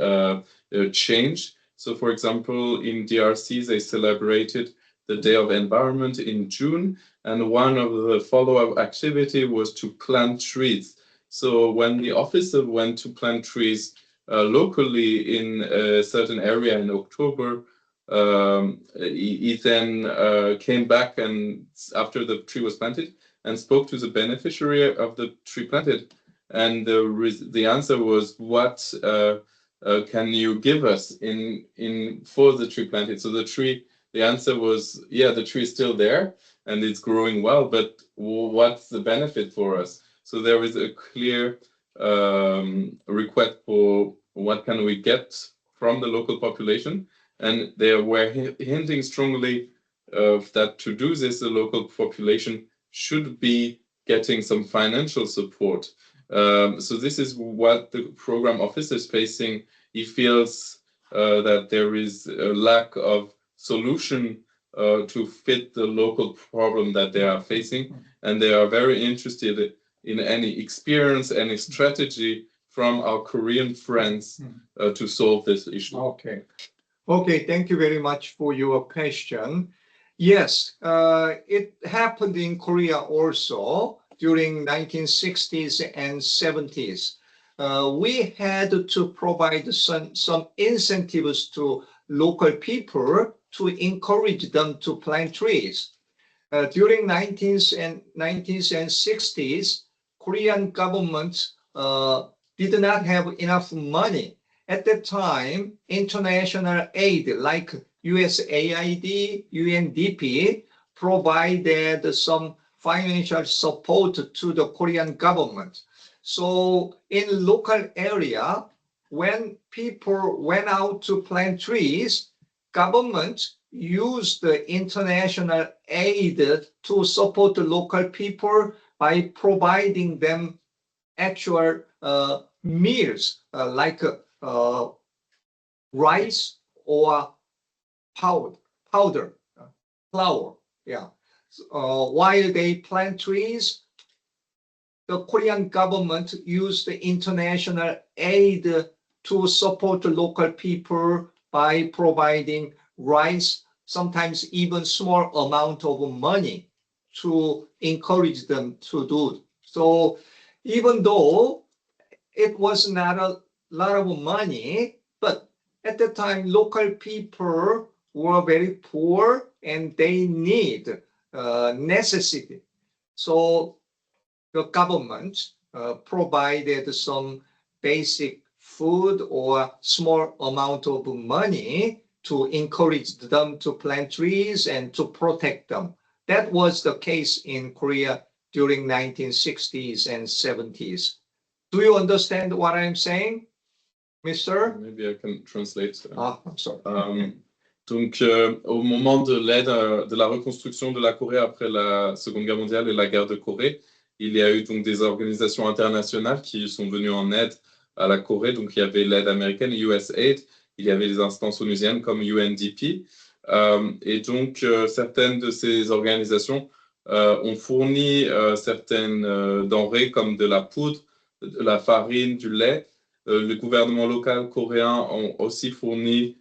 change. So, for example, in DRC, they celebrated the Day of Environment in June, and one of the follow-up activity was to plant trees. So when the officer went to plant trees locally in a certain area in October, he then came back and after the tree was planted and spoke to the beneficiary of the tree planted, and the answer was, what can you give us for the tree planted? So the answer was, yeah, the tree is still there and it's growing well, but what's the benefit for us? So there is a clear request for what can we get from the local population. And they were hinting strongly that to do this, the local population should be getting some financial support. So this is what the program office is facing. He feels that there is a lack of solution to fit the local problem that they are facing, and they are very interested in any experience, any strategy from our Korean friends to solve this issue. Okay. Okay, thank you very much for your question. Yes, it happened in Korea also during 1960s and 70s. We had to provide some incentives to local people to encourage them to plant trees. During 19th and 60s, Korean government did not have enough money. At that time, international aid like USAID, UNDP provided some financial support to the Korean government. So in local area, when people went out to plant trees, government used the international aid to support the local people by providing them actual meals like rice or flour. Yeah. While they plant trees, the Korean government used the international aid to support the local people by providing rice, sometimes even small amount of money to encourage them to do. So even though it was not a lot of money, but at the time local people were very poor and they need necessity. So the government provided some basic food or small amount of money to encourage them to plant trees and to protect them. That was the case in Korea during 1960s and 70s. Do you understand what I'm saying, Mister? Maybe I can translate. I'm sorry. Donc, au moment de l'aide, de la reconstruction de la Corée après la Seconde Guerre mondiale et la guerre de Corée, il y a eu donc des organisations internationales qui sont venues en aide à la Corée. Donc, il y avait l'aide américaine, USAID, il y avait les instances onusiennes comme UNDP. Et donc, certaines de ces organisations ont fourni certaines denrées comme de la poudre, de la farine, du lait. Le gouvernement local coréen ont aussi fourni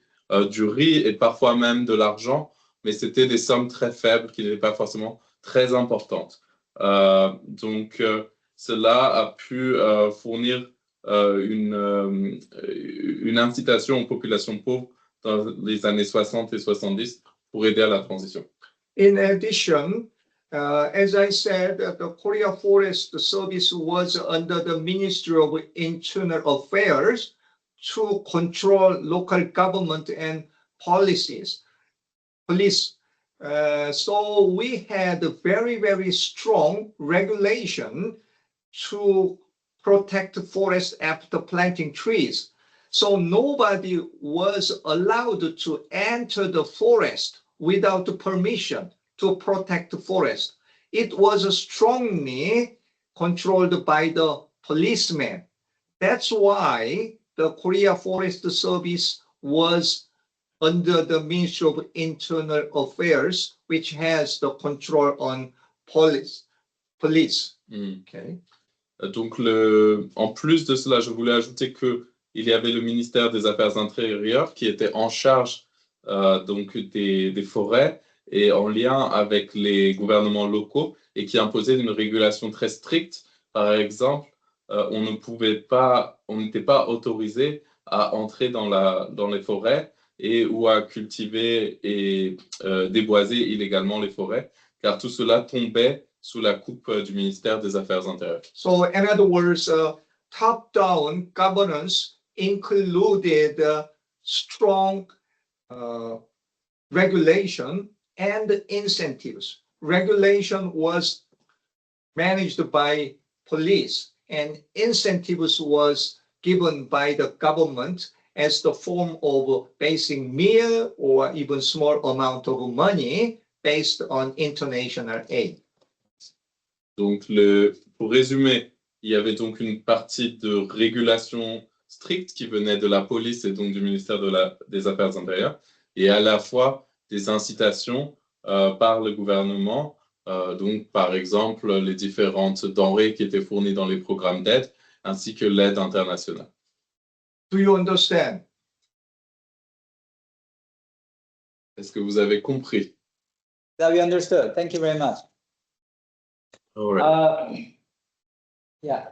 du riz et parfois même de l'argent, mais c'était des sommes très faibles qui n'étaient pas forcément très importantes. Donc, cela a pu fournir une incitation aux populations pauvres dans les années 60 et 70 pour aider à la transition. In addition, as I said, the Korea Forest Service was under the Ministry of Internal Affairs to control local government and police. So we had a very, very strong regulation to protect the forest after planting trees. So nobody was allowed to enter the forest without permission to protect the forest. It was strongly controlled by the policemen. That's why the Korea Forest Service was under the Ministry of Internal Affairs, which has the control on police. Okay. Donc, en plus de cela, je voulais ajouter qu'il y avait le ministère des Affaires intérieures qui était en charge donc des forêts et en lien avec les gouvernements locaux et qui imposait une régulation très stricte. Par exemple, on n'était pas autorisé à entrer dans les forêts ou à cultiver et déboiser illégalement les forêts, car tout cela tombait sous la coupe du ministère des Affaires intérieures. So, in other words, top-down governance included strong regulation and incentives. Regulation was managed by police, and incentives was given by the government as the form of basic meal or even small amount of money based on international aid. Donc, pour résumer, il y avait donc une partie de régulation stricte qui venait de la police et donc du ministère des Affaires intérieures, et à la fois des incitations par le gouvernement, donc par exemple les différentes denrées qui étaient fournies dans les programmes d'aide, ainsi que l'aide internationale. Do you understand? Est-ce que vous avez compris? That we understood. Thank you very much. All right. Yeah.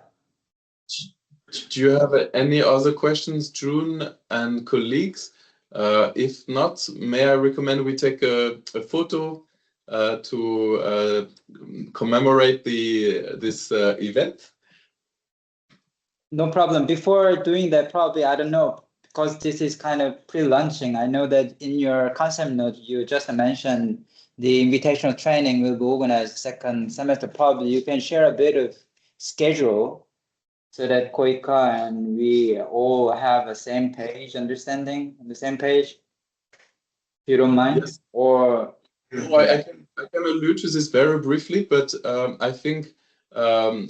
Do you have any other questions, June and colleagues? If not, may I recommend we take a photo to commemorate this event? No problem. Before doing that, probably, I don't know, because this is kind of pre-launching. I know that in your concept note, you just mentioned the invitational training will be organized second semester. Probably you can share a bit of schedule so that KOICA and we all have the same page, understanding on the same page. If you don't mind, Yes. or I can allude to this very briefly, but I think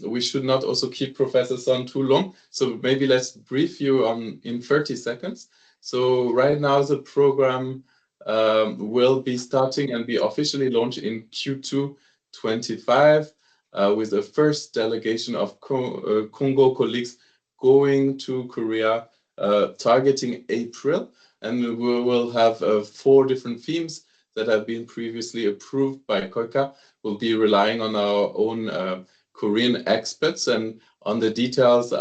we should not also keep Professor Sun too long. So maybe let's brief you in 30 seconds. So right now the program will be starting and be officially launched in Q2 25 with the first delegation of Congo colleagues going to Korea targeting April. And we will have 4 different themes that have been previously approved by KOICA. We'll be relying on our own Korean experts, and on the details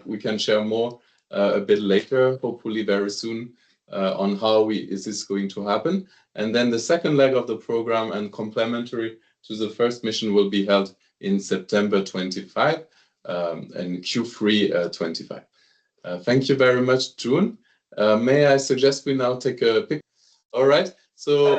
we can share more a bit later, hopefully very soon, on how is this going to happen. And then the second leg of the program and complementary to the first mission will be held in September 25 and Q3 25. Thank you very much, June. May I suggest we now take a picture? All right. So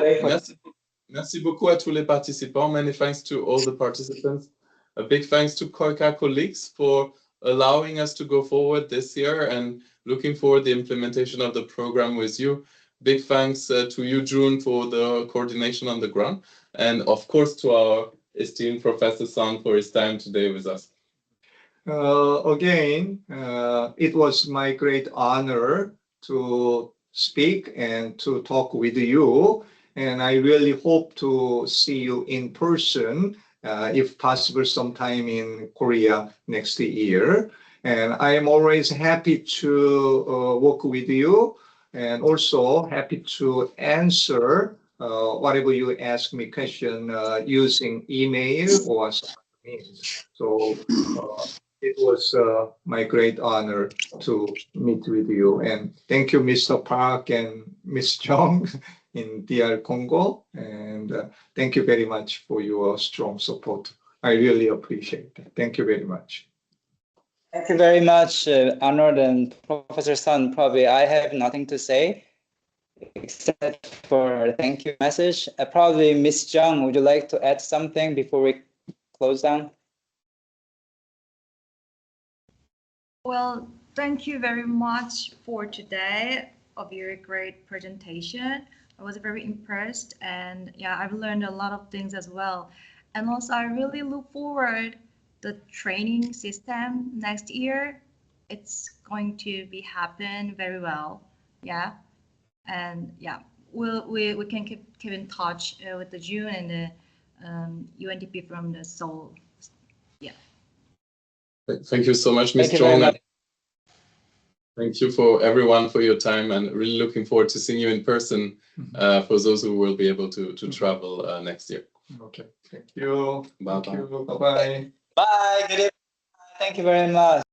merci beaucoup à tous les participants. Many thanks to all the participants. A big thanks to KOICA colleagues for allowing us to go forward this year and looking forward to the implementation of the program with you. Big thanks to you, June, for the coordination on the ground. And of course to our esteemed Professor Sun for his time today with us. Again, it was my great honor to speak and to talk with you. And I really hope to see you in person, if possible, sometime in Korea next year. And I am always happy to work with you, and also happy to answer whatever you ask me question using email or means. So it was my great honor to meet with you. And thank you, Mr. Park and Ms. Jung in DR Congo. And thank you very much for your strong support. I really appreciate it. Thank you very much. Thank you very much, Arnold and Professor Sun. Probably I have nothing to say except for a thank you message. Probably Ms. Jung, would you like to add something before we close down? Well, thank you very much for today of your great presentation. I was very impressed, and yeah, I've learned a lot of things as well. And also I really look forward the training system next year. It's going to be happen very well. Yeah. And yeah, we can keep in touch with the June and the UNDP from the Seoul. Yeah. Thank you so much, Ms. Jung. Thank you for everyone for your time, and really looking forward to seeing you in person for those who will be able to travel next year. Okay. Thank you. Bye. Thank you. Bye-bye. Bye. Good evening. Thank you very much.